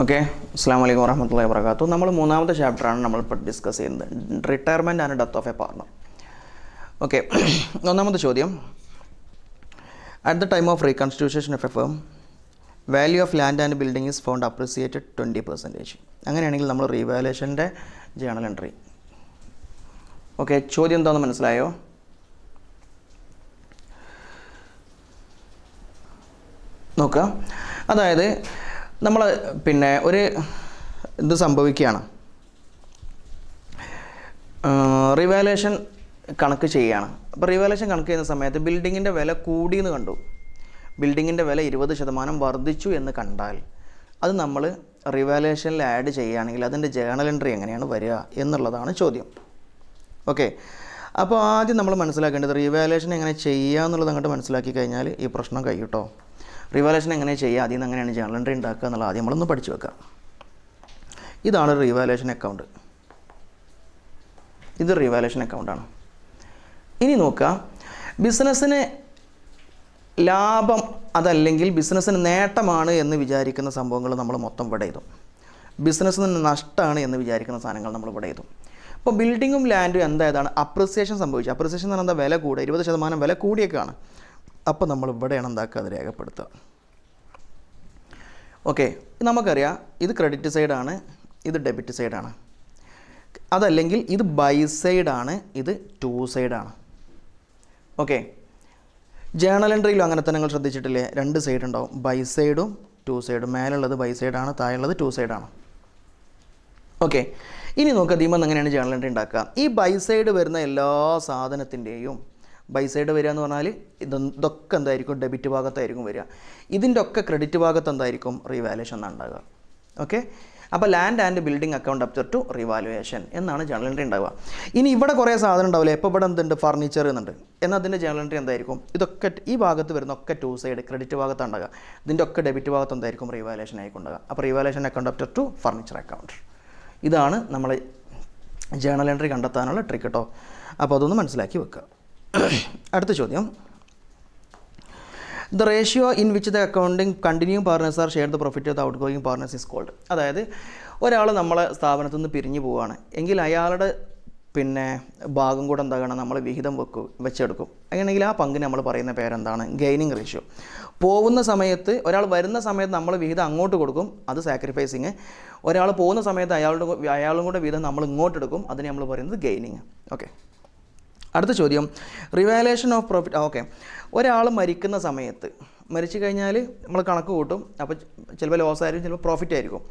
Okay, അസ്സാം വലൈക്കും വറഹ്മത്തുള്ളാഹി വബറകാതുഹു. നമ്മൾ മൂന്നാമത്തെ ചാപ്റ്ററാണ് നമ്മളിപ്പോൾ ഡിസ്കസ് ചെയ്യുന്നത്, retirement and death of a partner. Okay, ഒന്നാമത്തെ ചോദ്യം, at the time of reconstitution of a firm value of land and building is found appreciated 20%. അങ്ങനെയാണെങ്കിൽ നമ്മൾ റീവാലുവേഷൻ്റെ ജേണൽ എൻട്രി. ഓക്കെ, ചോദ്യം എന്താണെന്ന് മനസ്സിലായോ? നോക്കുക, അതായത് നമ്മൾ ഒരു ഇത് സംഭവിക്കുകയാണ്, റിവാലുവേഷൻ കണക്ക് ചെയ്യുകയാണ്. അപ്പോൾ റിവാലുവേഷൻ കണക്ക് ചെയ്യുന്ന സമയത്ത് ബിൽഡിങ്ങിൻ്റെ വില കൂടിയെന്ന് കണ്ടു, ബിൽഡിങ്ങിൻ്റെ വില 20% വർദ്ധിച്ചു എന്ന് കണ്ടാൽ അത് നമ്മൾ റിവാലുവേഷനിൽ ആഡ് ചെയ്യുകയാണെങ്കിൽ അതിൻ്റെ ജേണൽ എൻട്രി എങ്ങനെയാണ് വരിക എന്നുള്ളതാണ് ചോദ്യം. ഓക്കെ, അപ്പോൾ ആദ്യം നമ്മൾ മനസ്സിലാക്കേണ്ടത് റിവാലുവേഷൻ എങ്ങനെ ചെയ്യുക എന്നുള്ളത് അങ്ങോട്ട് മനസ്സിലാക്കി കഴിഞ്ഞാൽ ഈ പ്രശ്നം കഴിയൂട്ടോ. റിവാലുവേഷൻ എങ്ങനെ ചെയ്യുക, അതിൽ നിന്ന് എങ്ങനെയാണ് ജേണൽ എൻട്രി ഉണ്ടാക്കുക എന്നുള്ളത് ആദ്യം നമ്മളൊന്ന് പഠിച്ചു വെക്കാം. ഇതാണ് റിവാലുവേഷൻ അക്കൗണ്ട്, ഇത് റിവാലുവേഷൻ അക്കൗണ്ടാണ്. ഇനി നോക്കുക, ബിസിനസ്സിന് ലാഭം അതല്ലെങ്കിൽ ബിസിനസ്സിന് നേട്ടമാണ് എന്ന് വിചാരിക്കുന്ന സംഭവങ്ങൾ നമ്മൾ മൊത്തം ഇവിടെ എഴുതും, ബിസിനസ്സിന് നഷ്ടമാണ് എന്ന് വിചാരിക്കുന്ന സാധനങ്ങൾ നമ്മൾ ഇവിടെ എഴുതും. അപ്പോൾ ബിൽഡിങ്ങും ലാൻഡും എന്തായതാണ് അപ്രിസിയേഷൻ സംഭവിച്ചു. അപ്രിസിയേഷൻ എന്ന് പറഞ്ഞാൽ എന്താ, വില കൂടുക, 20% വില കൂടിയൊക്കെയാണ്. അപ്പോൾ നമ്മൾ ഇവിടെയാണ് എന്താക്കുക, അത് രേഖപ്പെടുത്തുക. ഓക്കെ, നമുക്കറിയാം ഇത് ക്രെഡിറ്റ് സൈഡാണ്, ഇത് ഡെബിറ്റ് സൈഡാണ്. അതല്ലെങ്കിൽ ഇത് ബൈ സൈഡാണ്, ഇത് ടു സൈഡാണ്. ഓക്കെ, ജേണൽ എൻട്രിയിലും അങ്ങനെ തന്നെ നിങ്ങൾ ശ്രദ്ധിച്ചിട്ടില്ലേ, രണ്ട് സൈഡ് ഉണ്ടാവും, ബൈ സൈഡും ടു സൈഡും. മേലുള്ളത് ബൈ സൈഡാണ്, താഴെയുള്ളത് ടു സൈഡാണ്. ഓക്കെ, ഇനി നോക്കുക ദീപം എങ്ങനെയാണ് ജേണൽ എൻട്രി ഉണ്ടാക്കുക. ഈ ബൈ സൈഡ് വരുന്ന എല്ലാ സാധനത്തിൻ്റെയും ബൈ സൈഡ് വരിക എന്ന് പറഞ്ഞാൽ ഇതൊക്കെ എന്തായിരിക്കും, ഡെബിറ്റ് ഭാഗത്തായിരിക്കും വരിക. ഇതിൻ്റെ ഒക്കെ ക്രെഡിറ്റ് ഭാഗത്ത് എന്തായിരിക്കും, റിവാലുവേഷൻ എന്നാണ് ഉണ്ടാകുക. ഓക്കെ, അപ്പോൾ land and building account debtor to revaluation എന്നാണ് ജേണൽ എൻട്രി ഉണ്ടാവുക. ഇനി ഇവിടെ കുറേ സാധനം ഉണ്ടാവില്ലേ, ഇപ്പോൾ ഇവിടെ എന്തുണ്ട്, ഫർണിച്ചർ എന്നുണ്ട്, എന്നാൽ അതിൻ്റെ ജേണൽ എൻട്രി എന്തായിരിക്കും, ഇതൊക്കെ ഈ ഭാഗത്ത് വരുന്ന ഒക്കെ ടു സൈഡ് ക്രെഡിറ്റ് ഭാഗത്താണ് ഉണ്ടാകുക. ഇതിൻ്റെ ഒക്കെ ഡെബിറ്റ് ഭാഗത്ത് എന്തായിരിക്കും, റിവാലുവേഷൻ ആയിരിക്കും ഉണ്ടാകുക. അപ്പോൾ revaluation account debtor to furniture account. ഇതാണ് നമ്മൾ ജേണൽ എൻട്രി കണ്ടെത്താനുള്ള ട്രിക്ക് കേട്ടോ. അപ്പോൾ അതൊന്ന് മനസ്സിലാക്കി വെക്കുക. അടുത്ത ചോദ്യം, the ratio in which the accounting continuing partners are share the profit of the outgoing partners is called. അതായത് ഒരാൾ നമ്മളെ സ്ഥാപനത്തിൽ നിന്ന് പിരിഞ്ഞു പോവുകയാണ് എങ്കിൽ അയാളുടെ ഭാഗം കൂടെ എന്താകണം, നമ്മൾ വിഹിതം വെച്ചെടുക്കും. അങ്ങനെയെങ്കിൽ ആ പങ്കിന് നമ്മൾ പറയുന്ന പേരെന്താണ്, ഗെയിനിങ് റേഷ്യോ. പോകുന്ന സമയത്ത് ഒരാൾ വരുന്ന സമയത്ത് നമ്മൾ വിഹിതം അങ്ങോട്ട് കൊടുക്കും, അത് സാക്രിഫൈസിങ്. ഒരാൾ പോകുന്ന സമയത്ത് അയാളും കൂടെ വിഹിതം നമ്മൾ ഇങ്ങോട്ട് എടുക്കും, അതിന് നമ്മൾ പറയുന്നത് ഗെയിനിങ്. ഓക്കെ, അടുത്ത ചോദ്യം, റിവാലുവേഷൻ ഓഫ് പ്രോഫിറ്റ്. ഓക്കെ, ഒരാൾ മരിക്കുന്ന സമയത്ത്, മരിച്ചു കഴിഞ്ഞാൽ നമ്മൾ കണക്ക് കൂട്ടും, അപ്പോൾ ചിലപ്പോൾ ലോസ് ആയിരിക്കും, ചിലപ്പോൾ പ്രോഫിറ്റ് ആയിരിക്കും.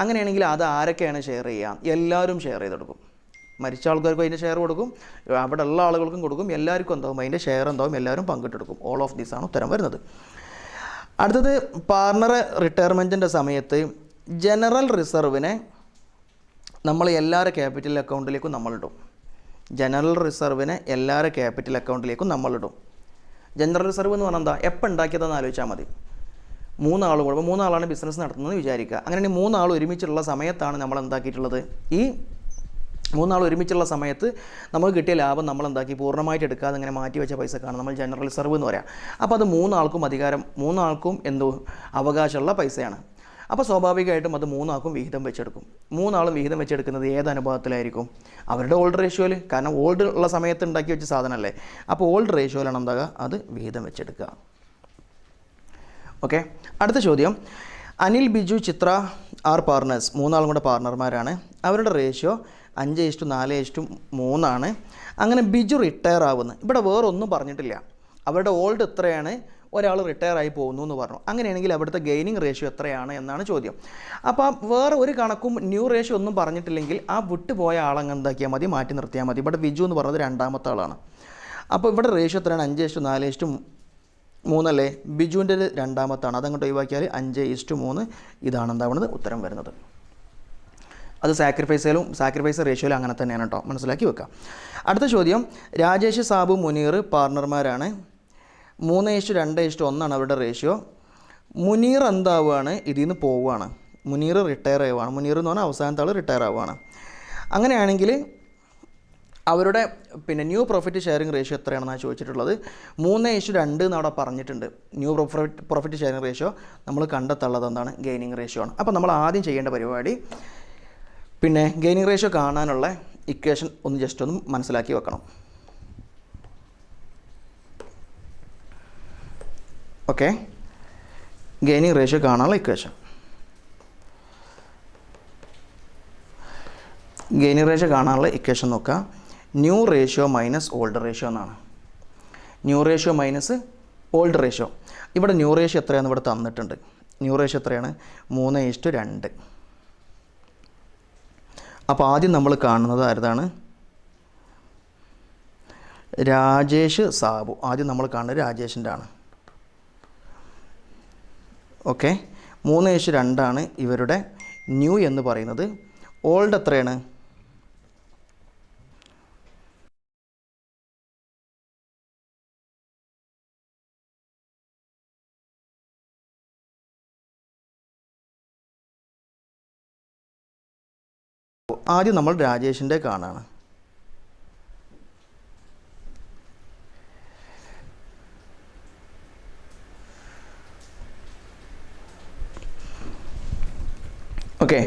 അങ്ങനെയാണെങ്കിൽ അത് ആരൊക്കെയാണ് ഷെയർ ചെയ്യുക, എല്ലാവരും ഷെയർ ചെയ്തെടുക്കും. മരിച്ച ആൾക്കാർക്കും അതിൻ്റെ ഷെയർ കൊടുക്കും, അവിടെ ഉള്ള ആളുകൾക്കും കൊടുക്കും, എല്ലാവർക്കും എന്താവും അതിൻ്റെ ഷെയർ എന്താവും, എല്ലാവരും പങ്കിട്ടെടുക്കും. ഓൾ ഓഫ് ദീസ് ആണ് ഉത്തരം വരുന്നത്. അടുത്തത്, പാർട്ണർ റിട്ടയർമെൻറ്റിൻ്റെ സമയത്ത് ജനറൽ റിസർവിനെ നമ്മൾ എല്ലാവരുടെ ക്യാപിറ്റൽ അക്കൗണ്ടിലേക്കും നമ്മളിടും. ജനറൽ റിസർവിനെ എല്ലാവരുടെ ക്യാപിറ്റൽ അക്കൗണ്ടിലേക്കും നമ്മളിടും. ജനറൽ റിസർവ് എന്ന് പറഞ്ഞാൽ എന്താ, എപ്പോൾ ഉണ്ടാക്കിയതെന്ന് ആലോചിച്ചാൽ മതി. മൂന്നാളും കൂടെ, ഇപ്പോൾ മൂന്നാളാണ് ബിസിനസ് നടത്തുന്നത് വിചാരിക്കുക. അങ്ങനെയാണെങ്കിൽ മൂന്നാൾ ഒരുമിച്ചുള്ള സമയത്താണ് നമ്മൾ എന്താക്കിയിട്ടുള്ളത്, ഈ മൂന്നാൾ ഒരുമിച്ചുള്ള സമയത്ത് നമുക്ക് കിട്ടിയ ലാഭം നമ്മൾ എന്താക്കി പൂർണ്ണമായിട്ട് എടുക്കാതെ ഇങ്ങനെ മാറ്റി വെച്ച പൈസക്കാണ് നമ്മൾ ജനറൽ റിസർവ് എന്ന് പറയാം. അപ്പോൾ അത് മൂന്നാൾക്കും അവകാശമുള്ള പൈസയാണ്. അപ്പോൾ സ്വാഭാവികമായിട്ടും അത് മൂന്നാൾക്കും വിഹിതം വെച്ചെടുക്കും. മൂന്നാളും വിഹിതം വെച്ചെടുക്കുന്നത് ഏത് അനുപാതത്തിലായിരിക്കും, അവരുടെ ഓൾഡ് റേഷ്യോയിൽ. കാരണം ഓൾഡ് ഉള്ള സമയത്ത് ഉണ്ടാക്കി വെച്ച സാധനമല്ലേ, അപ്പോൾ ഓൾഡ് റേഷ്യോയിലാണ് എന്താകുക, അത് വിഹിതം വെച്ചെടുക്കുക. ഓക്കെ, അടുത്ത ചോദ്യം, അനിൽ, ബിജു, ചിത്ര ആർ പാർട്ണേഴ്സ്. മൂന്നാളും കൂടെ പാർട്ണർമാരാണ്. അവരുടെ റേഷ്യോ 5:4:3 അങ്ങനെ ബിജു റിട്ടയർ ആവുന്നു. ഇവിടെ വേറൊന്നും പറഞ്ഞിട്ടില്ല, അവരുടെ ഓൾഡ് എത്രയാണ്, ഒരാൾ റിട്ടയർ ആയി പോകുന്നു എന്ന് പറഞ്ഞു. അങ്ങനെയാണെങ്കിൽ അവിടുത്തെ ഗെയിനിങ് റേഷ്യോ എത്രയാണ് എന്നാണ് ചോദ്യം. അപ്പോൾ വേറെ ഒരു കണക്കും ന്യൂ റേഷ്യോ ഒന്നും പറഞ്ഞിട്ടില്ലെങ്കിൽ ആ വിട്ടുപോയ ആളങ്ങ് എന്താക്കിയാൽ മതി, മാറ്റി നിർത്തിയാൽ മതി. ഇവിടെ ബിജു എന്ന് പറഞ്ഞത് രണ്ടാമത്തെ ആളാണ്. അപ്പോൾ ഇവിടെ റേഷ്യോ എത്രയാണ്, 5:4:3 അല്ലേ, ബിജുവിൻ്റെ രണ്ടാമത്താണ്, അതങ്ങോട്ട് ഒഴിവാക്കിയാൽ 5:3 ഇതാണ് എന്താവുന്നത് ഉത്തരം വരുന്നത്. അത് സാക്രിഫൈസ് റേഷ്യോയിലും അങ്ങനെ തന്നെയാണ് കേട്ടോ, മനസ്സിലാക്കി വെക്കാം. അടുത്ത ചോദ്യം, രാജേഷ്, സാബു, മുനീർ പാർട്ണർമാരാണ്. 3:2:1 അവരുടെ റേഷ്യോ. മുനീർ എന്താവുകയാണ്, ഇതിൽ നിന്ന് പോവുകയാണ്, മുനീർ റിട്ടയർ ആവുകയാണ്. മുനീർ എന്ന് പറഞ്ഞാൽ അവസാനത്തെ ആൾ റിട്ടയർ ആവുകയാണ്. അങ്ങനെയാണെങ്കിൽ അവരുടെ പിന്നെ ന്യൂ പ്രോഫിറ്റ് ഷെയറിംഗ് റേഷ്യോ എത്രയാണെന്നാണ് ചോദിച്ചിട്ടുള്ളത്. 3:2 എന്ന് അവിടെ പറഞ്ഞിട്ടുണ്ട്. ന്യൂ പ്രോഫിറ്റ് ഷെയറിംഗ് റേഷ്യോ നമ്മൾ കണ്ടെത്തുള്ളത് എന്താണ്? ഗെയിനിങ് റേഷ്യോ ആണ്. അപ്പോൾ നമ്മൾ ആദ്യം ചെയ്യേണ്ട പരിപാടി പിന്നെ ഗെയിനിങ് റേഷ്യോ കാണാനുള്ള ഇക്വേഷൻ ഒന്ന് ജസ്റ്റ് ഒന്ന് മനസ്സിലാക്കി വെക്കണം. ഓക്കെ, ഗെയിനിങ് റേഷ്യോ കാണാനുള്ള ഇക്വേഷൻ. ഗെയിനിങ് റേഷ്യോ കാണാനുള്ള ഇക്വേഷൻ നോക്കുക. New ratio minus old ratio എന്നാണ്. New ratio minus old ratio. ഇവിടെ ന്യൂ റേഷ്യോ എത്രയാണെന്ന് ഇവിടെ തന്നിട്ടുണ്ട്. ന്യൂ റേഷ്യോ എത്രയാണ്? 3:2. അപ്പോൾ ആദ്യം നമ്മൾ കാണുന്നത് ആരതാണ്? രാജേഷ് സാബു. ആദ്യം നമ്മൾ കാണുന്നത് രാജേഷിൻ്റെ ആണ്. ഓക്കെ, 3:2 ഇവരുടെ ന്യൂ എന്ന് പറയുന്നത്. ഓൾഡ് എത്രയാണ്? ആദ്യം നമ്മൾ രാജേഷിൻ്റെ കാണാണ്. ഓക്കെ,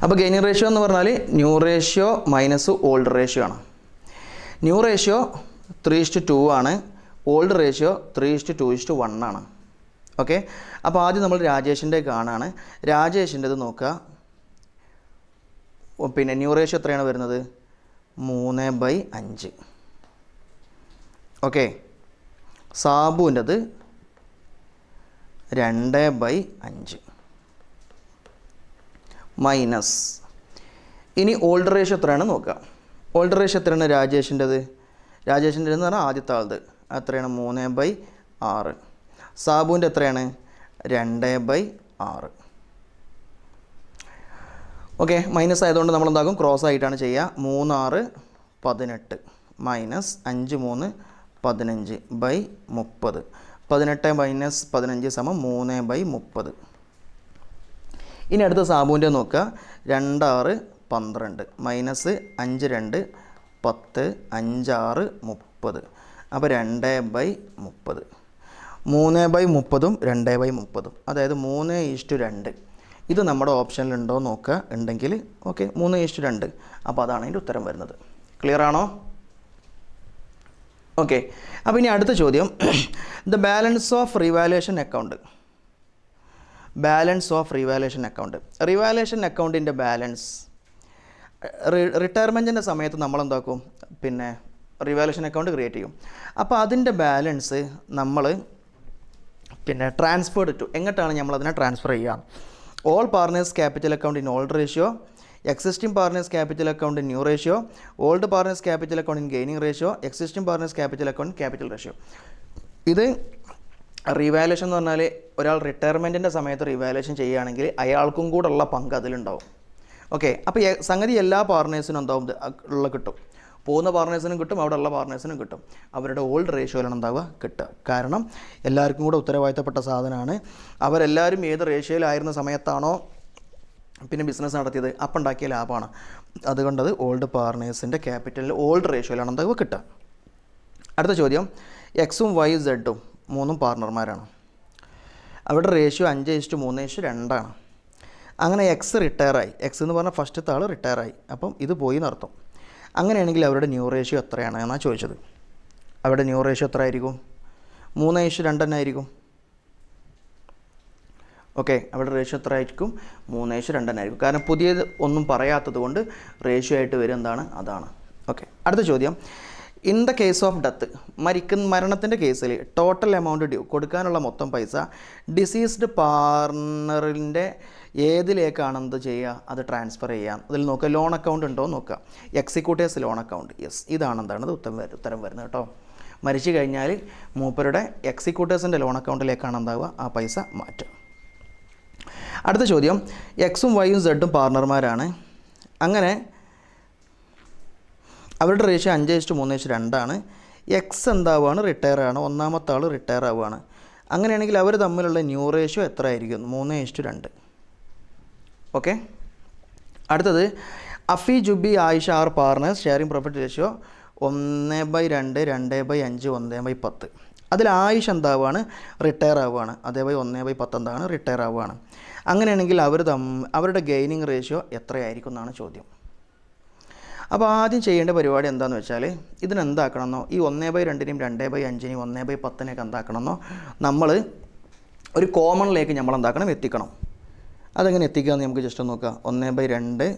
അപ്പോൾ ഗെയിനിങ് റേഷ്യോ എന്ന് പറഞ്ഞാൽ new ratio minus old ratio ആണ്. ന്യൂ റേഷ്യോ 3:2 ആണ്. ഓൾഡ് റേഷ്യോ 3:2:1 ആണ്. ഓക്കെ, അപ്പോൾ ആദ്യം നമ്മൾ രാജേഷിൻ്റെ കാണാണ്. രാജേഷിൻ്റെത് നോക്കുക. പിന്നെ ന്യൂ റേഷ്യോ എത്രയാണ് വരുന്നത്? 3/5. ഓക്കെ, സാബുവിൻ്റെത് 2/5 മൈനസ്. ഇനി ഓൾഡ് റേഷ്യോ എത്രയാണ് നോക്കുക. ഓൾഡ് റേഷ്യോ എത്രയാണ് രാജേഷിൻ്റെത്? രാജേഷിൻ്റെത് എന്ന് പറഞ്ഞാൽ ആദ്യത്തെ ആളത് എത്രയാണ്? 3/6. സാബുവിൻ്റെ എത്രയാണ്? 2/6. ഓക്കെ, മൈനസ് ആയതുകൊണ്ട് നമ്മൾ എന്താകും? ക്രോസ് ആയിട്ടാണ് ചെയ്യുക. 3/6 18 മൈനസ് 5/3 15/30. 18 മൈനസ് 15 സമം 3/30. ഇനി അടുത്ത സാബുവിൻ്റെ നോക്കുക. 2/6 12 മൈനസ് 5/2 10 5/6 30. അപ്പോൾ 2/30. 3/30ഉം 2/30ഉം അതായത് 3:2. ഇത് നമ്മുടെ ഓപ്ഷനിലുണ്ടോ നോക്കുക. ഉണ്ടെങ്കിൽ ഓക്കെ, 3:2. അപ്പോൾ അതാണ് അതിൻ്റെ ഉത്തരം വരുന്നത്. ക്ലിയർ ആണോ? ഓക്കെ, അപ്പോൾ ഇനി അടുത്ത ചോദ്യം. The balance of revaluation account. Balance of revaluation account. Revaluation അക്കൗണ്ടിൻ്റെ ബാലൻസ് റിട്ടയർമെൻറ്റിൻ്റെ സമയത്ത് നമ്മൾ എന്താക്കും? പിന്നെ റിവാലുവേഷൻ അക്കൗണ്ട് ക്രിയേറ്റ് ചെയ്യും. അപ്പോൾ അതിൻ്റെ ബാലൻസ് നമ്മൾ പിന്നെ ട്രാൻസ്ഫേർഡ് ടു എങ്ങോട്ടാണ് നമ്മളതിനെ ട്രാൻസ്ഫർ ചെയ്യുക? All partners capital account in old ratio, existing partners capital account in new ratio, old partners capital account in gaining ratio, existing partners capital account capital ratio. ഇത് revaluation എന്ന് പറഞ്ഞാൽ ഒരാൾ റിട്ടയർമെൻറ്റിൻ്റെ സമയത്ത് revaluation ചെയ്യുകയാണെങ്കിൽ അയാൾക്കും കൂടെ ഉള്ള പങ്ക് അതിലുണ്ടാവും. ഓക്കെ, അപ്പോൾ സംഗതി എല്ലാ പാർട്ണേഴ്സിനും എന്താവും? ഉള്ള കിട്ടും. പോകുന്ന പാർട്ണേഴ്സിനും കിട്ടും, അവിടെ ഉള്ള പാർട്ണേഴ്സിനും കിട്ടും. അവരുടെ ഓൾഡ് റേഷ്യോയിലാണ് ഉണ്ടാവുക കിട്ടുക. കാരണം എല്ലാവർക്കും കൂടെ ഉത്തരവാദിത്തപ്പെട്ട സാധനമാണ്. അവരെല്ലാവരും ഏത് റേഷ്യോയിലായിരുന്ന സമയത്താണോ പിന്നെ ബിസിനസ് നടത്തിയത് അപ്പം ഉണ്ടാക്കിയ ലാഭമാണ്. അതുകൊണ്ടത് ഓൾഡ് പാർട്ണേഴ്സിൻ്റെ ക്യാപിറ്റലിൽ ഓൾഡ് റേഷ്യോയിലാണ് എന്താവുക കിട്ടുക. അടുത്ത ചോദ്യം. എക്സും വൈ സെഡും 3 പാർട്ണർമാരാണ്. അവരുടെ റേഷ്യോ 5:3:2 ആണ്. അങ്ങനെ എക്സ് റിട്ടയറായി. എക്സ് എന്ന് പറഞ്ഞാൽ ഫസ്റ്റത്തെ ആൾ റിട്ടയറായി. അപ്പം ഇത് പോയി നടത്തും. അങ്ങനെയാണെങ്കിൽ അവരുടെ ന്യൂ റേഷ്യോ എത്രയാണ് എന്നാണ് ചോദിച്ചത്. അവരുടെ ന്യൂ റേഷ്യോ എത്ര ആയിരിക്കും? 3:2 തന്നെ ആയിരിക്കും. ഓക്കെ, അവരുടെ റേഷ്യോ എത്ര ആയിരിക്കും? 3:2 തന്നെ ആയിരിക്കും. കാരണം പുതിയത് ഒന്നും പറയാത്തത് കൊണ്ട് റേഷ്യോ ആയിട്ട് വരും എന്താണ്? അതാണ്. ഓക്കെ, അടുത്ത ചോദ്യം. In the case of death, മരണത്തിൻ്റെ കേസിൽ ടോട്ടൽ എമൗണ്ട് ഡ്യൂ കൊടുക്കാനുള്ള മൊത്തം പൈസ ഡിസീസ്ഡ് പാർട്ണറിൻ്റെ ഏതിലേക്കാണെന്ത് ചെയ്യുക? അത് ട്രാൻസ്ഫർ ചെയ്യാം. അതിൽ നോക്കുക ലോൺ അക്കൗണ്ട് ഉണ്ടോ നോക്കുക. Executives loan account. യെസ്, ഇതാണ് എന്താണ് ഉത്തരം വരുന്നത് കേട്ടോ. മരിച്ചു കഴിഞ്ഞാൽ മൂപ്പരുടെ എക്സിക്യൂട്ടീവ്സിൻ്റെ ലോൺ അക്കൗണ്ടിലേക്കാണ് എന്താവുക? ആ പൈസ മാറ്റുക. അടുത്ത ചോദ്യം. എക്സും വൈയും സെഡും പാർട്ണർമാരാണ്. അങ്ങനെ അവരുടെ റേഷ്യോ 5:3:2 ആണ്. എക്സ് എന്താവുകയാണ്? റിട്ടയർ ആണ്. ഒന്നാമത്തെ ആൾ റിട്ടയർ ആവുകയാണ്. അങ്ങനെയാണെങ്കിൽ അവർ തമ്മിലുള്ള ന്യൂ റേഷ്യോ എത്ര ആയിരിക്കും? 3:2. ഓക്കെ, അടുത്തത്. Afi, Jubi, Ayesha are partners sharing profit ratio 1/2, 2/5, 1/10. അതിൽ ആയിഷ എന്താവുകയാണ്, റിട്ടയർ ആവുകയാണ്. അതേപോലെ 1/10 എന്താണ്, റിട്ടയർ ആവുകയാണ്. അങ്ങനെയാണെങ്കിൽ അവരുടെ ഗെയിനിങ് റേഷ്യോ എത്രയായിരിക്കും എന്നാണ് ചോദ്യം. അപ്പോൾ ആദ്യം ചെയ്യേണ്ട പരിപാടി എന്താണെന്ന് വെച്ചാൽ, ഇതിനെന്താക്കണമെന്നോ ഈ 1/2-നെയും 2/5-നെയും 1/10-നെയൊക്കെ എന്താക്കണമെന്നോ നമ്മൾ ഒരു കോമണിലേക്ക് നമ്മൾ എന്താക്കണം, എത്തിക്കണം. അതെങ്ങനെ എത്തിക്കുകയെന്ന് നമുക്ക് ജസ്റ്റ് നോക്കാം. 1/2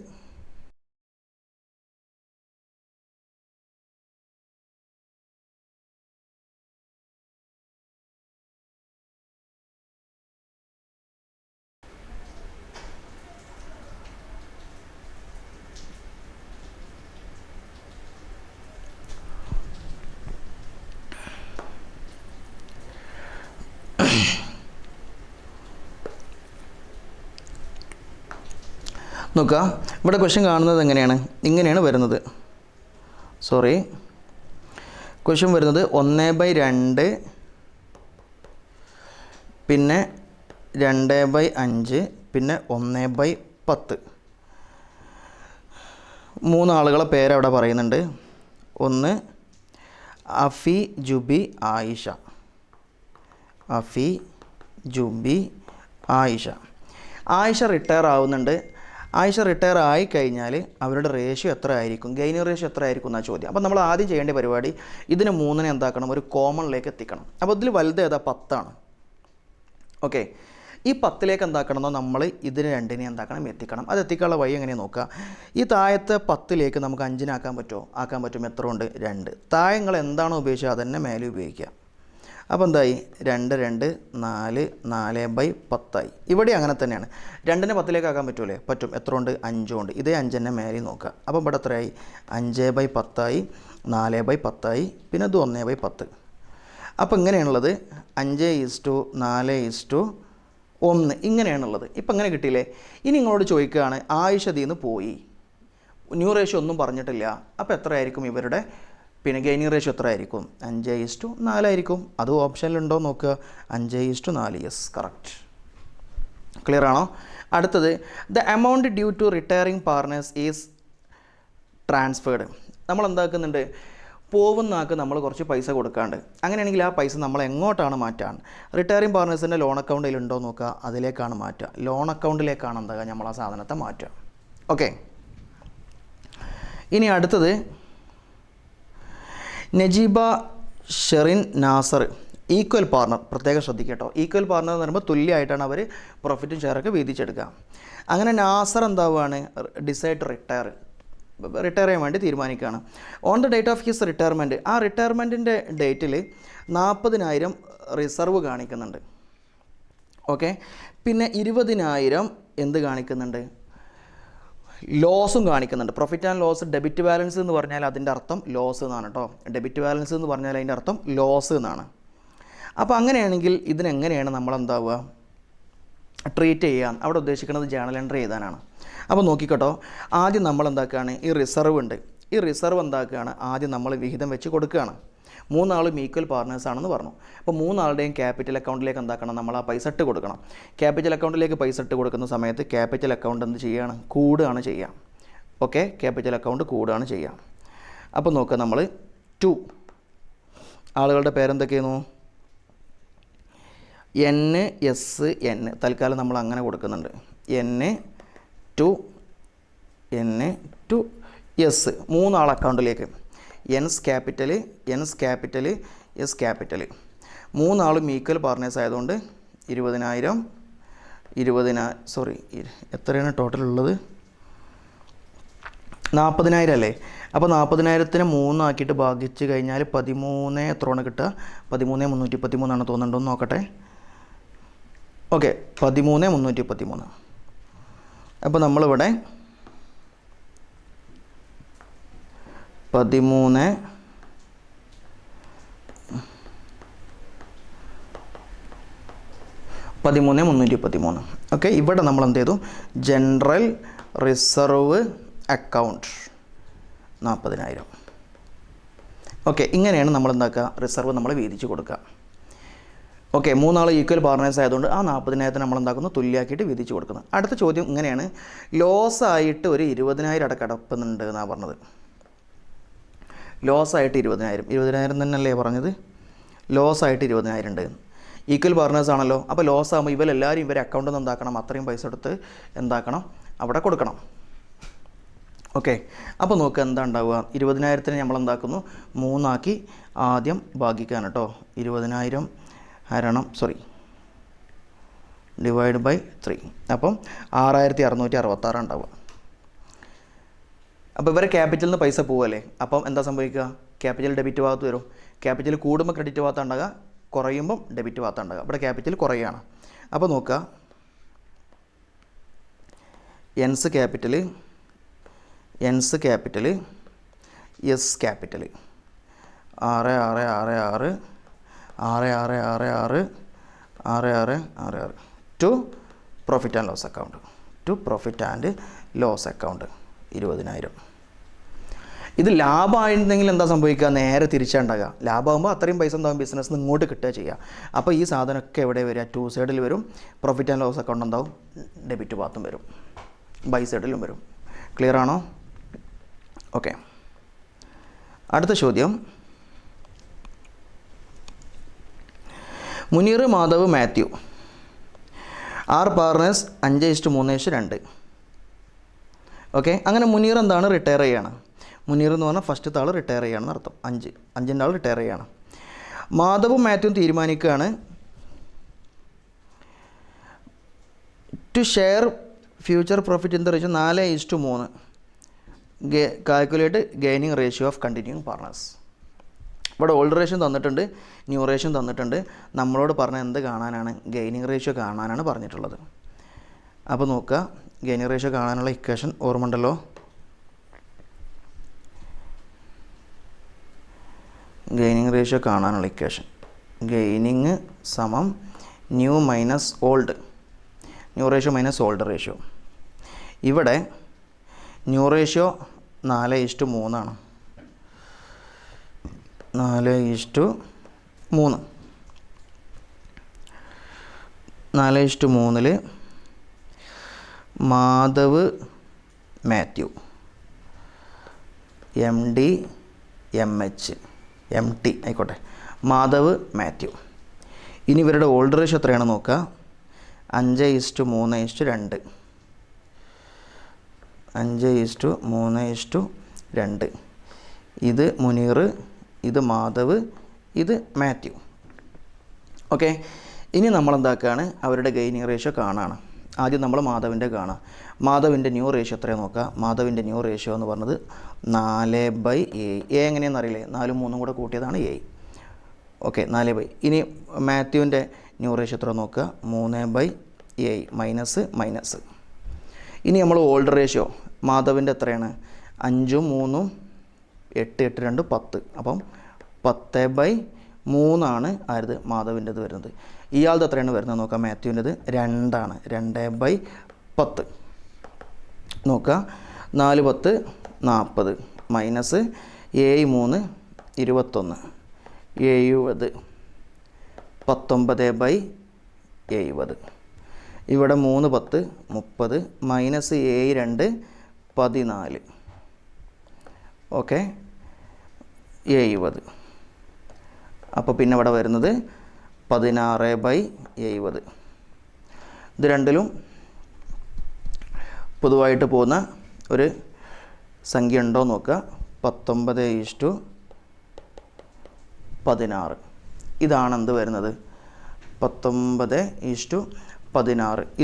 നോക്കുക. ഇവിടെ ക്വസ്റ്റ്യൻ കാണുന്നത് എങ്ങനെയാണ്, ഇങ്ങനെയാണ് വരുന്നത്. ക്വസ്റ്റ്യൻ വരുന്നത് 1/2, പിന്നെ 2/5, പിന്നെ 1/10. 3 ആളുകളെ പേരവിടെ പറയുന്നുണ്ട്. ഒന്ന് അഫി, ജുബി, ആയിഷ. അഫി, ജുബി, ആയിഷ. ആയിഷ റിട്ടയർ ആവുന്നുണ്ട്. ആയിഷ റിട്ടയർ ആയി കഴിഞ്ഞാൽ അവരുടെ റേഷ്യോ എത്ര ആയിരിക്കും, ഗെയിനിങ് റേഷ്യോ എത്ര ആയിരിക്കും എന്നാണ് ചോദ്യം. അപ്പോൾ നമ്മൾ ആദ്യം ചെയ്യേണ്ട പരിപാടി, ഇതിന് 3-നെ എന്താക്കണം, ഒരു കോമണിലേക്ക് എത്തിക്കണം. അപ്പോൾ ഇതിൽ വലുത് ഏതാ, 10 ആണ്. ഓക്കെ, ഈ 10ലേക്ക് എന്താക്കണമെന്നോ നമ്മൾ ഇതിന് 2-നെ എന്താക്കണം, എത്തിക്കണം. അത് എത്തിക്കാനുള്ള വഴി എങ്ങനെയാണ് നോക്കുക. ഈ താഴത്തെ 10ലേക്ക് നമുക്ക് 5-നെ ആക്കാൻ പറ്റുമോ, ആക്കാൻ പറ്റും. എത്ര ഉണ്ട്, 2. താഴെ നിങ്ങൾ എന്താണോ ഉപയോഗിച്ചത് അതന്നെ മേലെ ഉപയോഗിക്കുക. അപ്പോൾ എന്തായി, 2, 2, 4, 4/10 ഇവിടെ അങ്ങനെ തന്നെയാണ്. 2-നെ 10ലേക്ക് ആക്കാൻ പറ്റുമല്ലേ, പറ്റും. എത്ര ഉണ്ട്, 5 ഉണ്ട്. ഇതേ 5 തന്നെ മേലെ നോക്കുക. അപ്പോൾ ഇവിടെ എത്രയായി, 5/10, 4/10, പിന്നെ ഇത് 1/10. അപ്പോൾ ഇങ്ങനെയാണുള്ളത്, 5:4:1 ഇങ്ങനെയാണുള്ളത്. ഇപ്പം ഇങ്ങനെ കിട്ടിയില്ലേ. ഇനി നിങ്ങളോട് ചോദിക്കുകയാണ്, ആയിഷതീന്ന് പോയി, ന്യൂ റേഷ്യോ ഒന്നും പറഞ്ഞിട്ടില്ല. അപ്പോൾ എത്രയായിരിക്കും ഇവരുടെ പിന്നെ ഗെയിനിങ് റേഷ്യോ എത്ര ആയിരിക്കും, 5:4 ആയിരിക്കും. അത് ഓപ്ഷനിലുണ്ടോ നോക്കുക, 5:4. Yes, correct. ക്ലിയർ ആണോ? അടുത്തത്, the amount due to retiring partners is transferred. നമ്മൾ എന്താക്കുന്നുണ്ട്, പോകുന്ന ആൾക്ക് നമ്മൾ കുറച്ച് പൈസ കൊടുക്കാണ്ട്. അങ്ങനെയാണെങ്കിൽ ആ പൈസ നമ്മൾ എങ്ങോട്ടാണ് മാറ്റാൻ, റിട്ടയറിംഗ് പാർട്ട്നേഴ്സിൻ്റെ ലോൺ അക്കൗണ്ടിലുണ്ടോ നോക്കുക, അതിലേക്കാണ് മാറ്റുക. ലോൺ അക്കൗണ്ടിലേക്കാണ് എന്താക്കുക, നമ്മൾ ആ സാധനത്തെ മാറ്റുക. ഓക്കെ, ഇനി അടുത്തത് നജീബ ഷെറിൻ നാസർ ഈക്വൽ പാർട്ണർ. പ്രത്യേകം ശ്രദ്ധിക്കട്ടോ, ഈക്വൽ പാർട്ണർ എന്ന് പറയുമ്പോൾ തുല്യമായിട്ടാണ് അവർ പ്രോഫിറ്റും ഷെയറൊക്കെ വീതിച്ചെടുക്കുക. അങ്ങനെ നാസർ എന്താവുകയാണ്, ഡിസൈഡ് ടു റിട്ടയർ ചെയ്യാൻ വേണ്ടി തീരുമാനിക്കുകയാണ്. On the date of his retirement, ആ റിട്ടയർമെൻറ്റിൻ്റെ ഡേറ്റിൽ 40,000 റിസർവ് കാണിക്കുന്നുണ്ട്. ഓക്കെ, പിന്നെ 20,000 എന്ത് കാണിക്കുന്നുണ്ട്, ലോസും കാണിക്കുന്നുണ്ട്. Profit and loss, debit balance എന്ന് പറഞ്ഞാൽ അതിൻ്റെ അർത്ഥം ലോസ് എന്നാണ് കേട്ടോ. ഡെബിറ്റ് ബാലൻസ് എന്ന് പറഞ്ഞാൽ അതിൻ്റെ അർത്ഥം ലോസ് എന്നാണ്. അപ്പോൾ അങ്ങനെയാണെങ്കിൽ ഇതിനെങ്ങനെയാണ് നമ്മളെന്താവുക, ട്രീറ്റ് ചെയ്യാൻ അവിടെ ഉദ്ദേശിക്കുന്നത് ജേണൽ എൻട്രി എഴുതാനാണ്. അപ്പോൾ നോക്കിക്കോട്ടോ, ആദ്യം നമ്മൾ എന്താക്കുകയാണ്, ഈ റിസർവ് ഉണ്ട്, ഈ റിസർവ് എന്താക്കുകയാണ്, ആദ്യം നമ്മൾ വിഹിതം വെച്ച് കൊടുക്കുകയാണ്. 3 ആളും ഈക്വൽ പാർട്ട്നേഴ്സ് ആണെന്ന് പറഞ്ഞു. അപ്പോൾ 3 ആളുടെയും ക്യാപിറ്റൽ അക്കൗണ്ടിലേക്ക് എന്താക്കണം, നമ്മൾ ആ പൈസ ഇട്ട് കൊടുക്കണം. ക്യാപിറ്റൽ അക്കൗണ്ടിലേക്ക് പൈസ ഇട്ട് കൊടുക്കുന്ന സമയത്ത് ക്യാപിറ്റൽ അക്കൗണ്ട് എന്ത് ചെയ്യുകയാണ്, കൂടുകയാണ് ചെയ്യുക. ഓക്കെ, ക്യാപിറ്റൽ അക്കൗണ്ട് കൂടുകയാണ് ചെയ്യുക. അപ്പോൾ നോക്കുക, നമ്മൾ 2 ആളുകളുടെ പേരെന്തൊക്കെയായിരുന്നു, NSN. തൽക്കാലം നമ്മൾ അങ്ങനെ കൊടുക്കുന്നുണ്ട്, N2S. 3 ആൾ അക്കൗണ്ടിലേക്ക് എൻസ് ക്യാപിറ്റൽ, എസ് ക്യാപിറ്റൽ. 3 ആളും ഈക്വൽ പാർട്ട്നേഴ്സ് ആയതുകൊണ്ട് 20,000 എത്രയാണ് ടോട്ടൽ ഉള്ളത്, 40,000 അല്ലേ. അപ്പോൾ 40,000-നെ 3 ആക്കിയിട്ട് ഭാഗിച്ച് കഴിഞ്ഞാൽ 13 എത്രയാണ് കിട്ടുക, 13,313 തോന്നുന്നുണ്ടോ എന്ന് നോക്കട്ടെ. ഓക്കെ, 13,313. അപ്പോൾ നമ്മളിവിടെ 13,313. ഓക്കെ, ഇവിടെ നമ്മൾ എന്ത് ചെയ്തു, ജനറൽ റിസർവ് അക്കൗണ്ട് 40,000. ഓക്കെ, ഇങ്ങനെയാണ് നമ്മൾ എന്താക്കുക, റിസർവ് നമ്മൾ വീതിച്ച് കൊടുക്കുക. ഓക്കെ, 3 ആൾ ഈക്വൽ പാർട്ട്നേഴ്സ് ആയതുകൊണ്ട് ആ 40,000 നമ്മൾ എന്താക്കുന്നു, തുല്യമാക്കിയിട്ട് വീതിച്ച് കൊടുക്കുന്നു. അടുത്ത ചോദ്യം ഇങ്ങനെയാണ്, ലോസ് ആയിട്ട് ഒരു 20,000 അവിടെ കിടക്കുന്നുണ്ട് എന്നാണ് പറഞ്ഞത്. ലോസായിട്ട് 20,000 തന്നെയല്ലേ പറഞ്ഞത്, ലോസായിട്ട് 20,000 ഉണ്ട്. ഈക്വൽ പാർട്ട്നേഴ്സ് ആണല്ലോ. അപ്പോൾ ലോസ് ആകുമ്പോൾ ഇവരെല്ലാവരും ഇവരെ അക്കൗണ്ടിൽ നിന്ന് എന്താക്കണം, അത്രയും പൈസ എടുത്ത് എന്താക്കണം, അവിടെ കൊടുക്കണം. ഓക്കെ, അപ്പോൾ നോക്കുക എന്താ ഉണ്ടാവുക. 20,000 നമ്മൾ എന്താക്കുന്നു, 3 ആക്കി ആദ്യം ഭാഗിക്കാൻ കേട്ടോ. 20,000 ഡിവൈഡ് ബൈ 3. അപ്പം 6,666 ഉണ്ടാവുക. അപ്പോൾ ഇവരെ ക്യാപിറ്റലിൽ നിന്ന് പൈസ പോവല്ലേ. അപ്പം എന്താ സംഭവിക്കുക, ക്യാപിറ്റൽ ഡെബിറ്റ് ഭാഗത്ത് വരും. ക്യാപിറ്റൽ കൂടുമ്പോൾ ക്രെഡിറ്റ് ഭാഗത്ത് ഉണ്ടാകുക, കുറയുമ്പം ഡെബിറ്റ് ഭാഗത്ത് ഉണ്ടാകുക. ഇവിടെ ക്യാപിറ്റൽ കുറയുകയാണ്. അപ്പോൾ നോക്കുക, N's capital, N's capital, S capital 6,666,6,666,6,666 to profit and loss account, to profit and loss account 20,000. ഇത് ലാഭമായിരുന്നെങ്കിൽ എന്താ സംഭവിക്കുക, നേരെ തിരിച്ചുണ്ടാകുക. ലാഭമാകുമ്പോൾ അത്രയും പൈസ എന്താകും, ബിസിനസ്സിൽ നിന്ന് ഇങ്ങോട്ട് കിട്ടുക ചെയ്യുക. അപ്പോൾ ഈ സാധനമൊക്കെ എവിടെ വരിക, 2 സൈഡിൽ വരും. പ്രോഫിറ്റ് ആൻഡ് ലോസ് അക്കൗണ്ട് എന്താവും, ഡെബിറ്റ് ഭാഗത്തും വരും, ബൈ സൈഡിലും വരും. ക്ലിയർ ആണോ? ഓക്കെ, അടുത്ത ചോദ്യം. Munir, Madhav, Mathew are partners 5:3:2. Okay, അങ്ങനെ മുനീർ എന്താണ്, റിട്ടയർ ചെയ്യാണ്. മുനീർ എന്ന് പറഞ്ഞാൽ ഫസ്റ്റത്തെ ആൾ റിട്ടയർ ചെയ്യുകയാണെന്ന് അർത്ഥം. 5ൻ്റെ ആൾ റിട്ടയർ ചെയ്യുകയാണ്. മാധവും മാത്യുവും തീരുമാനിക്കുകയാണ് to share future profit in the ratio 4:3. Calculate gaining ratio of continuing partners. ഇവിടെ ഓൾഡ് റേഷ്യോ തന്നിട്ടുണ്ട്, ന്യൂ റേഷ്യോ തന്നിട്ടുണ്ട്. നമ്മളോട് പറഞ്ഞ എന്ത് കാണാനാണ്, ഗെയിനിങ് റേഷ്യോ കാണാനാണ് പറഞ്ഞിട്ടുള്ളത്. അപ്പോൾ നോക്കുക, ഗെയിനിങ് റേഷ്യോ കാണാനുള്ള ഇക്വേഷൻ ഓർമ്മ ഉണ്ടല്ലോ. ഗെയിനിങ് റേഷ്യോ കാണാനുള്ള ഇക്വേഷൻ, ഗെയിനിങ് സമം new minus old, new ratio minus old ratio. ഇവിടെ new ratio 4:3 4:3. 4:3 Madhav Mathew MD MH MT ആയിക്കോട്ടെ, മാധവ് മാത്യു. ഇനി ഇവരുടെ ഓൾഡ് റേഷ്യോ എത്രയാണ് നോക്കുക, 5:3:2. 5:3:2. ഇത് മുനീർ, ഇത് മാധവ്, ഇത് മാത്യു. ഓക്കെ, ഇനി നമ്മൾ എന്താക്കുകയാണ്, അവരുടെ ഗെയിനിങ് റേഷ്യോ കാണാണ്. ആദ്യം നമ്മൾ മാധവിൻ്റെ കാണാം. മാധവിൻ്റെ ന്യൂ റേഷ്യോ എത്രയാണ് നോക്കുക. മാധവിൻ്റെ ന്യൂ റേഷ്യോ എന്ന് പറഞ്ഞത് 4/8. എങ്ങനെയാണെന്ന് അറിയില്ലേ, 4 3 കൂടെ കൂട്ടിയതാണ് 8. ഓക്കെ, 4/. ഇനി മാത്യുവിൻ്റെ ന്യൂ റേഷ്യോ എത്ര നോക്കുക, 3/8 മൈനസ്. ഇനി നമ്മൾ ഓൾഡ് റേഷ്യോ മാധവിൻ്റെ എത്രയാണ്, 5 3 8 8 2 10. അപ്പം 10/3 ആയത് മാധവിൻ്റെത് വരുന്നത്. ഇയാളുടെ എത്രയാണ് വരുന്നത് നോക്കുക, മാത്യുവിൻ്റെത് 2 ആണ്, 2/10. നോക്കുക, 4 10 40 മൈനസ് 7 3 21 70 19/70. ഇവിടെ 3 10 30 മൈനസ് 7 2 14. ഓക്കെ, 70. അപ്പോൾ പിന്നെ ഇവിടെ വരുന്നത് 16/70. ഇത് രണ്ടിലും പൊതുവായിട്ട് പോകുന്ന ഒരു സംഖ്യ ഉണ്ടോ നോക്കുക. 19:16. ഇതാണ് എന്ത് വരുന്നത്, 19:16.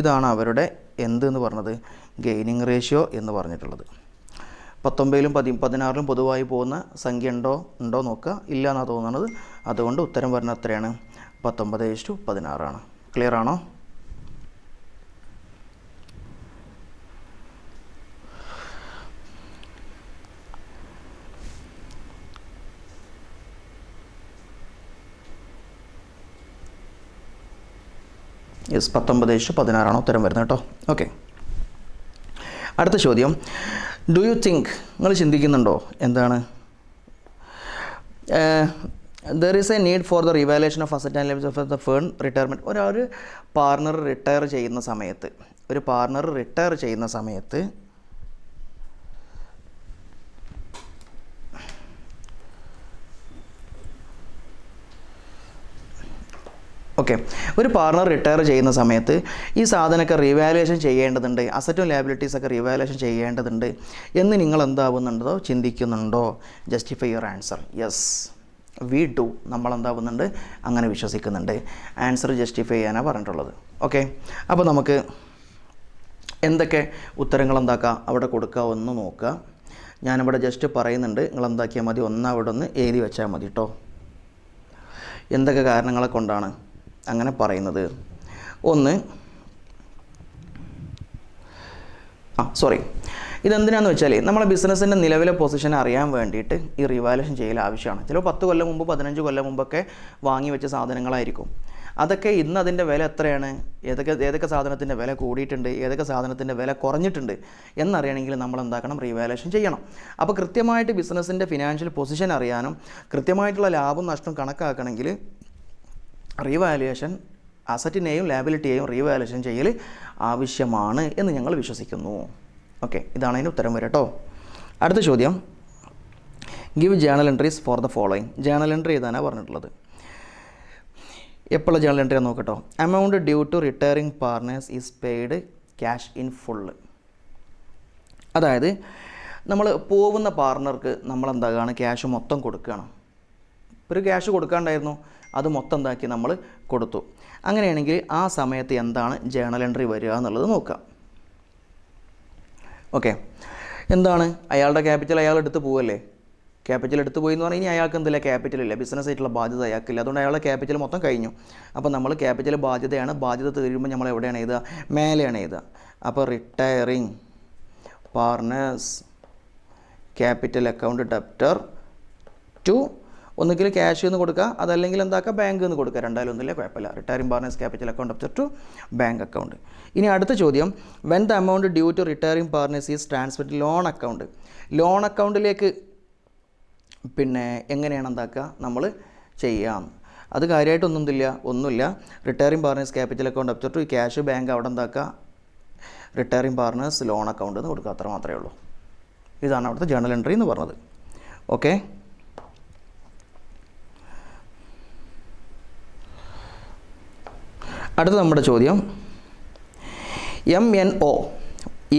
ഇതാണ് അവരുടെ എന്തെന്ന് പറഞ്ഞത്, ഗെയിനിങ് റേഷ്യോ എന്ന് പറഞ്ഞിട്ടുള്ളത്. 19ലും 16ലും പൊതുവായി പോകുന്ന സംഖ്യ ഉണ്ടോ നോക്കുക. ഇല്ല എന്നാണ് തോന്നുന്നത്. അതുകൊണ്ട് ഉത്തരം വരുന്നത് എത്രയാണ്, 19:16. ക്ലിയർ ആണോ? യെസ്, 19:16 ഉത്തരം വരുന്നത് കേട്ടോ. ഓക്കെ, അടുത്ത ചോദ്യം. ഡു യു തിങ്ക്, നിങ്ങൾ ചിന്തിക്കുന്നുണ്ടോ എന്താണ്, there is A need for the revaluation of asset and liabilities of the firm retirement. ഒരു പാർട്ണർ റിട്ടയർ ചെയ്യുന്ന സമയത്ത് ഓക്കെ, ഒരു പാർട്ണർ റിട്ടയർ ചെയ്യുന്ന സമയത്ത് ഈ സാധനമൊക്കെ റീവാലുവേഷൻ ചെയ്യേണ്ടതുണ്ട്, അസറ്റും ലയബിലിറ്റീസൊക്കെ റീവാലുവേഷൻ ചെയ്യേണ്ടതുണ്ട് എന്ന് നിങ്ങൾ എന്താവുന്നുണ്ടോ, ചിന്തിക്കുന്നുണ്ടോ? Justify your answer. Yes, we do. നമ്മളെന്താവുന്നുണ്ട്, അങ്ങനെ വിശ്വസിക്കുന്നുണ്ട്. ആൻസർ ജസ്റ്റിഫൈ ചെയ്യാനാണ് പറഞ്ഞിട്ടുള്ളത്. ഓക്കെ, അപ്പോൾ നമുക്ക് എന്തൊക്കെ ഉത്തരങ്ങൾ എന്താക്കുക അവിടെ കൊടുക്കുക ഒന്ന് നോക്കുക. ഞാനിവിടെ ജസ്റ്റ് പറയുന്നുണ്ട്, നിങ്ങൾ എന്താക്കിയാൽ മതി, അവിടെ ഒന്ന് എഴുതി വെച്ചാൽ മതി കേട്ടോ. എന്തൊക്കെ കാരണങ്ങളെ കൊണ്ടാണ് അങ്ങനെ പറയുന്നത്? ഒന്ന്, ഇതെന്തിനാന്ന് വെച്ചാൽ നമ്മളെ ബിസിനസ്സിൻ്റെ നിലവിലെ പൊസിഷൻ അറിയാൻ വേണ്ടിയിട്ട് ഈ റിവാലുവേഷൻ ചെയ്യൽ ആവശ്യമാണ്. ചിലപ്പോൾ 10 കൊല്ലം മുമ്പ് 15 കൊല്ലം മുമ്പൊക്കെ വാങ്ങി വെച്ച സാധനങ്ങളായിരിക്കും. അതൊക്കെ ഇന്ന് അതിൻ്റെ വില എത്രയാണ്, ഏതൊക്കെ സാധനത്തിൻ്റെ വില കൂടിയിട്ടുണ്ട്, ഏതൊക്കെ സാധനത്തിൻ്റെ വില കുറഞ്ഞിട്ടുണ്ട് എന്നറിയണമെങ്കിൽ നമ്മൾ എന്താക്കണം, റീവാലുവേഷൻ ചെയ്യണം. അപ്പോൾ കൃത്യമായിട്ട് ബിസിനസ്സിൻ്റെ ഫിനാൻഷ്യൽ പൊസിഷൻ അറിയാനും കൃത്യമായിട്ടുള്ള ലാഭം നഷ്ടം കണക്കാക്കണമെങ്കിൽ റീവാലുവേഷൻ, അസറ്റിനെയും ലാബിലിറ്റിയെയും റീവാലുവേഷൻ ചെയ്യൽ ആവശ്യമാണ് എന്ന് ഞങ്ങൾ വിശ്വസിക്കുന്നു. ഓക്കെ, ഇതാണ് അതിന് ഉത്തരം വരെ കേട്ടോ. അടുത്ത ചോദ്യം, give journal entries for the following. Journal entry എഴുതാനാണ് പറഞ്ഞിട്ടുള്ളത്. എപ്പോഴുള്ള ജേണൽ എൻട്രി നോക്കട്ടോ. Amount due to retiring partners is paid cash in full. അതായത് നമ്മൾ പോകുന്ന പാർട്ണർക്ക് നമ്മളെന്താകാണ്, ക്യാഷ് മൊത്തം കൊടുക്കുകയാണ്. ഒരു ക്യാഷ് കൊടുക്കാണ്ടായിരുന്നു, അത് മൊത്തം എന്താക്കി നമ്മൾ കൊടുത്തു. അങ്ങനെയാണെങ്കിൽ ആ സമയത്ത് എന്താണ് ജേണൽ എൻട്രി വരിക എന്നുള്ളത് നോക്കാം. ഓക്കെ, എന്താണ്, അയാളുടെ ക്യാപിറ്റൽ അയാൾ എടുത്ത് പോവല്ലേ. ക്യാപിറ്റൽ എടുത്ത് പോയി എന്ന് പറഞ്ഞാൽ ഇനി അയാൾക്ക് എന്തില്ല, ക്യാപിറ്റലില്ല, ബിസിനസ് ആയിട്ടുള്ള ബാധ്യത അയാൾക്കില്ല. അതുകൊണ്ട് അയാളുടെ ക്യാപിറ്റൽ മൊത്തം കഴിഞ്ഞു. അപ്പോൾ നമ്മൾ ക്യാപിറ്റൽ ബാധ്യതയാണ്, ബാധ്യത തീരുമ്പോൾ നമ്മൾ എവിടെയാണ് എഴുതുക, മേലെയാണ് എഴുതുക. അപ്പോൾ retiring partners capital account debtor to, ഒന്നുകിൽ ക്യാഷ് എന്ന് കൊടുക്കുക, അതല്ലെങ്കിൽ എന്താക്കുക, ബാങ്ക് എന്ന് കൊടുക്കുക. രണ്ടായാലും ഒന്നുമില്ല, കുഴപ്പമില്ല. Retiring partners capital account debtor to bank account. ഇനി അടുത്ത ചോദ്യം, when the amount due to retiring partners is transferred loan account. Loan അക്കൗണ്ടിലേക്ക് പിന്നെ എങ്ങനെയാണ് എന്താക്കുക നമ്മൾ ചെയ്യാം. അത് ഒന്നുമില്ല. Retiring partners capital account debtor to cash bank അവിടെ എന്താക്കുക, റിട്ടയറിംഗ് പാർട്ണേഴ്സ് ലോൺ അക്കൗണ്ട് എന്ന് കൊടുക്കുക, അത്ര മാത്രമേ ഉള്ളൂ. ഇതാണ് അവിടുത്തെ ജേണൽ എൻട്രി എന്ന് പറഞ്ഞത്. ഓക്കെ, അടുത്ത നമ്മുടെ ചോദ്യം, MNO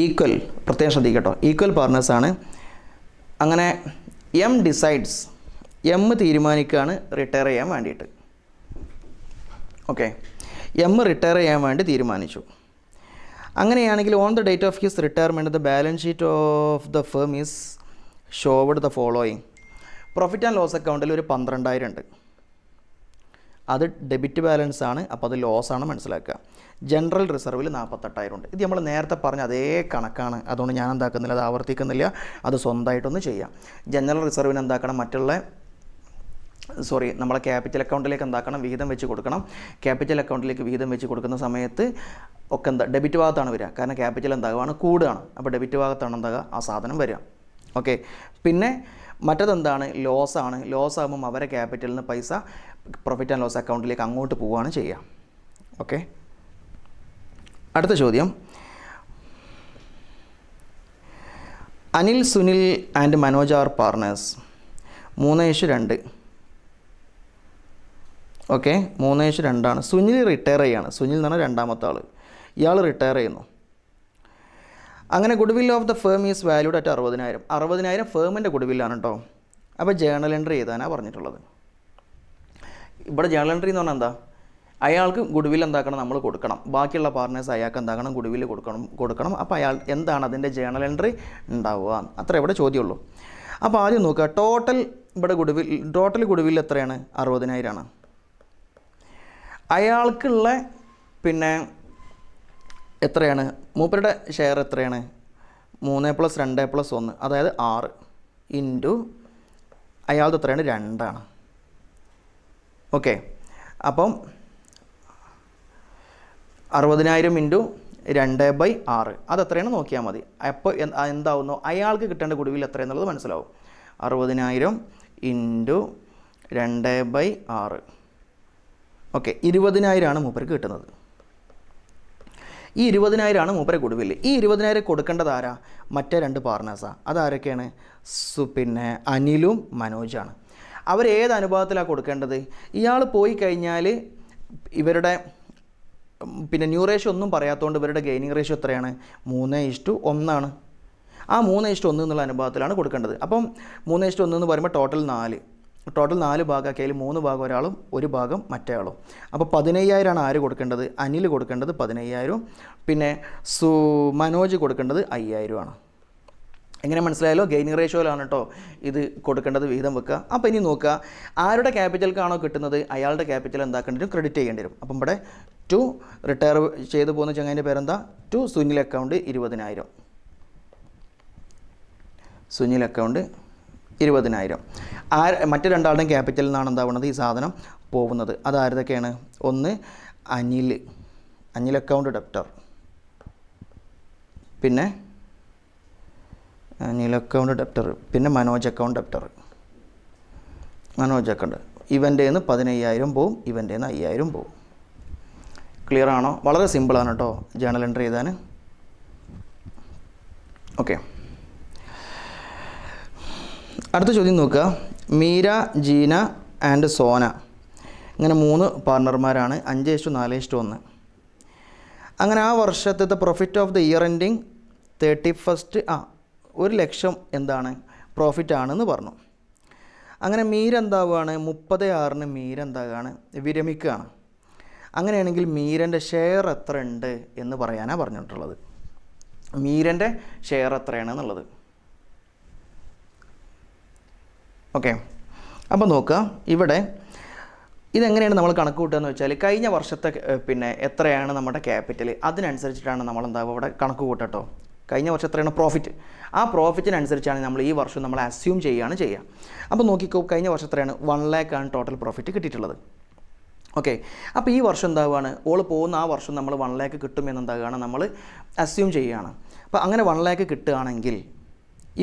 ഈക്വൽ, പ്രത്യേകം ശ്രദ്ധിക്കട്ടോ, ഈക്വൽ പാർട്ണേഴ്സാണ്. അങ്ങനെ ഡിസൈഡ്സ്, തീരുമാനിക്കുകയാണ് റിട്ടയർ ചെയ്യാൻ വേണ്ടിയിട്ട്. ഓക്കെ, റിട്ടയർ ചെയ്യാൻ വേണ്ടി തീരുമാനിച്ചു. അങ്ങനെയാണെങ്കിൽ on the date of his retirement the balance sheet of the firm is showed the following. Profit and loss അക്കൗണ്ടിൽ ഒരു 12,000 ഉണ്ട്, അത് ഡെബിറ്റ് ബാലൻസ് ആണ്, അപ്പോൾ അത് ലോസ് ആണ് മനസ്സിലാക്കുക. ജനറൽ റിസർവിൽ 48,000 ഉണ്ട്. ഇത് നമ്മൾ നേരത്തെ പറഞ്ഞ അതേ കണക്കാണ്, അതുകൊണ്ട് ഞാൻ എന്താക്കുന്നില്ല, അത് ആവർത്തിക്കുന്നില്ല, അത് സ്വന്തമായിട്ടൊന്ന് ചെയ്യാം. ജനറൽ റിസർവിന് എന്താക്കണം, നമ്മളെ ക്യാപിറ്റൽ അക്കൗണ്ടിലേക്ക് എന്താക്കണം, വിഹിതം വെച്ച് കൊടുക്കണം. ക്യാപിറ്റൽ അക്കൗണ്ടിലേക്ക് വിഹിതം വെച്ച് കൊടുക്കുന്ന സമയത്ത് ഒക്കെ ഡെബിറ്റ് ഭാഗത്താണ് വരിക, കാരണം ക്യാപിറ്റൽ എന്താകുകയാണ്, കൂടുകയാണ്. അപ്പോൾ ഡെബിറ്റ് ഭാഗത്താണ് എന്താകുക, ആ സാധനം വരിക. ഓക്കെ, പിന്നെ മറ്റതെന്താണ്, ലോസാണ്. ലോസ് ആകുമ്പം അവരെ ക്യാപിറ്റലിൽ നിന്ന് പൈസ പ്രോഫിറ്റ് ആൻഡ് ലോസ് അക്കൗണ്ടിലേക്ക് അങ്ങോട്ട് പോവുകയാണ് ചെയ്യുക. ഓക്കെ, അടുത്ത ചോദ്യം, Anil, Sunil and Manoj are partners. 3:2. Okay, 3:2. Sunil retire ചെയ്യാണ്. സുനിൽ എന്ന് പറഞ്ഞാൽ രണ്ടാമത്തെ ആൾ, ഇയാൾ റിട്ടയർ ചെയ്യുന്നു. അങ്ങനെ goodwill of the firm is valued at 60,000. 60,000 ഫേമിൻ്റെ ഗുഡ്വില്ലാണ് കേട്ടോ. അപ്പോൾ ജേണൽ എൻട്രി ചെയ്താനാണ് പറഞ്ഞിട്ടുള്ളത്. ഇവിടെ ജേണൽ എൻട്രി എന്ന് പറഞ്ഞാൽ എന്താ, അയാൾക്ക് ഗുഡ്വിൽ എന്താക്കണം, നമ്മൾ കൊടുക്കണം. ബാക്കിയുള്ള പാർട്ണേഴ്സ് അയാൾക്ക് എന്താക്കണം, ഗുഡ്വിൽ കൊടുക്കണം. അപ്പോൾ അയാൾ എന്താണ് അതിൻ്റെ ജേണൽ എൻട്രി ഉണ്ടാവുക, അത്ര ഇവിടെ ചോദ്യമുള്ളൂ. അപ്പോൾ ആദ്യം നോക്കുക, ടോട്ടൽ ഗുഡ്വിൽ എത്രയാണ്, 60,000 ആണ്. അയാൾക്കുള്ള പിന്നെ എത്രയാണ്, മൂപ്പരുടെ ഷെയർ എത്രയാണ്, 3 + 2 + 1, അതായത് 6 ഇൻറ്റു അയാളുടെ എത്രയാണ്, 2 ആണ്. ഓക്കെ, അപ്പം 60,000 ഇൻറ്റു 2/6, അതെത്രയാണ് നോക്കിയാൽ മതി. അപ്പോൾ എന്താവുന്നു, അയാൾക്ക് കിട്ടേണ്ട ഗുഡ്വിൽ എത്രയെന്നുള്ളത് മനസ്സിലാവും. 60,000 ഇൻറ്റു 2/6. ഓക്കെ, 20,000 ആണ് മൂപ്പർക്ക് കിട്ടുന്നത്. ഈ 20,000 ആണ് മൂപ്പരെ ഗുഡ്വിൽ. ഈ 20,000 കൊടുക്കേണ്ടത് ആരാ, മറ്റേ 2 പാർട്ണേഴ്സാണ്. അതാരൊക്കെയാണ്, പിന്നെ അനിലും മനോജാണ്. അവരേത് അനുപാതത്തിലാണ് കൊടുക്കേണ്ടത്, ഇയാൾ പോയി കഴിഞ്ഞാൽ ഇവരുടെ പിന്നെ ന്യൂ റേഷ്യോ ഒന്നും പറയാത്തതുകൊണ്ട് ഇവരുടെ ഗെയിനിങ് റേഷ്യോ എത്രയാണ്? 3:1 ആ 3:1 എന്നുള്ള അനുപാതത്തിലാണ് കൊടുക്കേണ്ടത്. അപ്പം 3:1 എന്ന് പറയുമ്പോൾ ടോട്ടൽ 4 ഭാഗമാക്കിയാൽ 3 ഭാഗം ഒരാളും 1 ഭാഗം മറ്റേ ആളും. അപ്പോൾ 15,000 ആര് കൊടുക്കേണ്ടത്? അനിൽ കൊടുക്കേണ്ടത് 15,000, പിന്നെ മനോജ് കൊടുക്കേണ്ടത് 5,000. എങ്ങനെ മനസ്സിലായാലോ? ഗെയിനിങ് റേഷ്യോയിലാണ് കേട്ടോ ഇത് കൊടുക്കേണ്ടത്, വിഹിതം വെക്കുക. അപ്പോൾ ഇനി നോക്കുക, ആരുടെ ക്യാപിറ്റൽക്കാണോ കിട്ടുന്നത് അയാളുടെ ക്യാപിറ്റൽ എന്താക്കേണ്ടി വരും? ക്രെഡിറ്റ് ചെയ്യേണ്ടി വരും. അപ്പം ഇവിടെ ടു റിട്ടയർ ചെയ്ത് പോകുന്ന ചങ്ങാതിൻ്റെ പേരെന്താ? To Sunil account 20,000. Sunil account 20,000. മറ്റ് രണ്ടാളുടെയും ക്യാപിറ്റലിൽ നിന്നാണ് എന്താവുന്നത് ഈ സാധനം പോകുന്നത്. അതാരതൊക്കെയാണ്? ഒന്ന് അനിൽ അക്കൗണ്ട് ഡെപ്റ്റർ, പിന്നെ അനിൽ അക്കൗണ്ട് ഡെപ്റ്റർ, പിന്നെ Manoj account debtor. Manoj account ഇവൻ്റെ നിന്ന് 15,000 പോവും, ഇവൻ്റെ നിന്ന് 5,000 പോവും. ക്ലിയർ ആണോ? വളരെ സിമ്പിളാണ് കേട്ടോ ജേണൽ എൻട്രി ചെയ്താൻ. ഓക്കെ, അടുത്ത ചോദ്യം നോക്കുക. മീര, ജീന ആൻഡ് സോന ഇങ്ങനെ 3 പാർട്ണർമാരാണ്. 5:4:1. അങ്ങനെ ആ വർഷത്തെ profit of the year ending 31st 1,00,000 എന്താണ്? പ്രോഫിറ്റ് ആണെന്ന് പറഞ്ഞു. അങ്ങനെ മീര എന്താവുകയാണ്? 30/6 മീര എന്താകുകയാണ്? വിരമിക്കുകയാണ്. അങ്ങനെയാണെങ്കിൽ മീരൻ്റെ ഷെയർ എത്ര ഉണ്ട് എന്ന് പറയാനാണ് പറഞ്ഞിട്ടുള്ളത്. മീരൻ്റെ ഷെയർ എത്രയാണെന്നുള്ളത്. ഓക്കെ, അപ്പോൾ നോക്കുക, ഇവിടെ ഇതെങ്ങനെയാണ് നമ്മൾ കണക്ക് കൂട്ടുക എന്ന് വെച്ചാൽ കഴിഞ്ഞ വർഷത്തെ പിന്നെ എത്രയാണ് നമ്മുടെ ക്യാപിറ്റൽ, അതിനനുസരിച്ചിട്ടാണ് നമ്മൾ എന്താവുക ഇവിടെ കണക്ക് കൂട്ടട്ടോ. കഴിഞ്ഞ വർഷം എത്രയാണ് പ്രോഫിറ്റ്, ആ പ്രോഫിറ്റിനനുസരിച്ചാണ് നമ്മൾ ഈ വർഷം നമ്മൾ അസ്യൂം ചെയ്യുക. അപ്പോൾ നോക്കിക്കോ, കഴിഞ്ഞ വർഷം എത്രയാണ്? 1,00,000 ആണ് ടോട്ടൽ പ്രോഫിറ്റ് കിട്ടിയിട്ടുള്ളത്. ഓക്കെ, അപ്പോൾ ഈ വർഷം എന്താവുകയാണ്? പോകുന്ന ആ വർഷം നമ്മൾ 1,00,000 കിട്ടുമെന്നുണ്ടാകുകയാണ് നമ്മൾ അസ്യൂം ചെയ്യുകയാണ്. അപ്പോൾ അങ്ങനെ 1,00,000 കിട്ടുകയാണെങ്കിൽ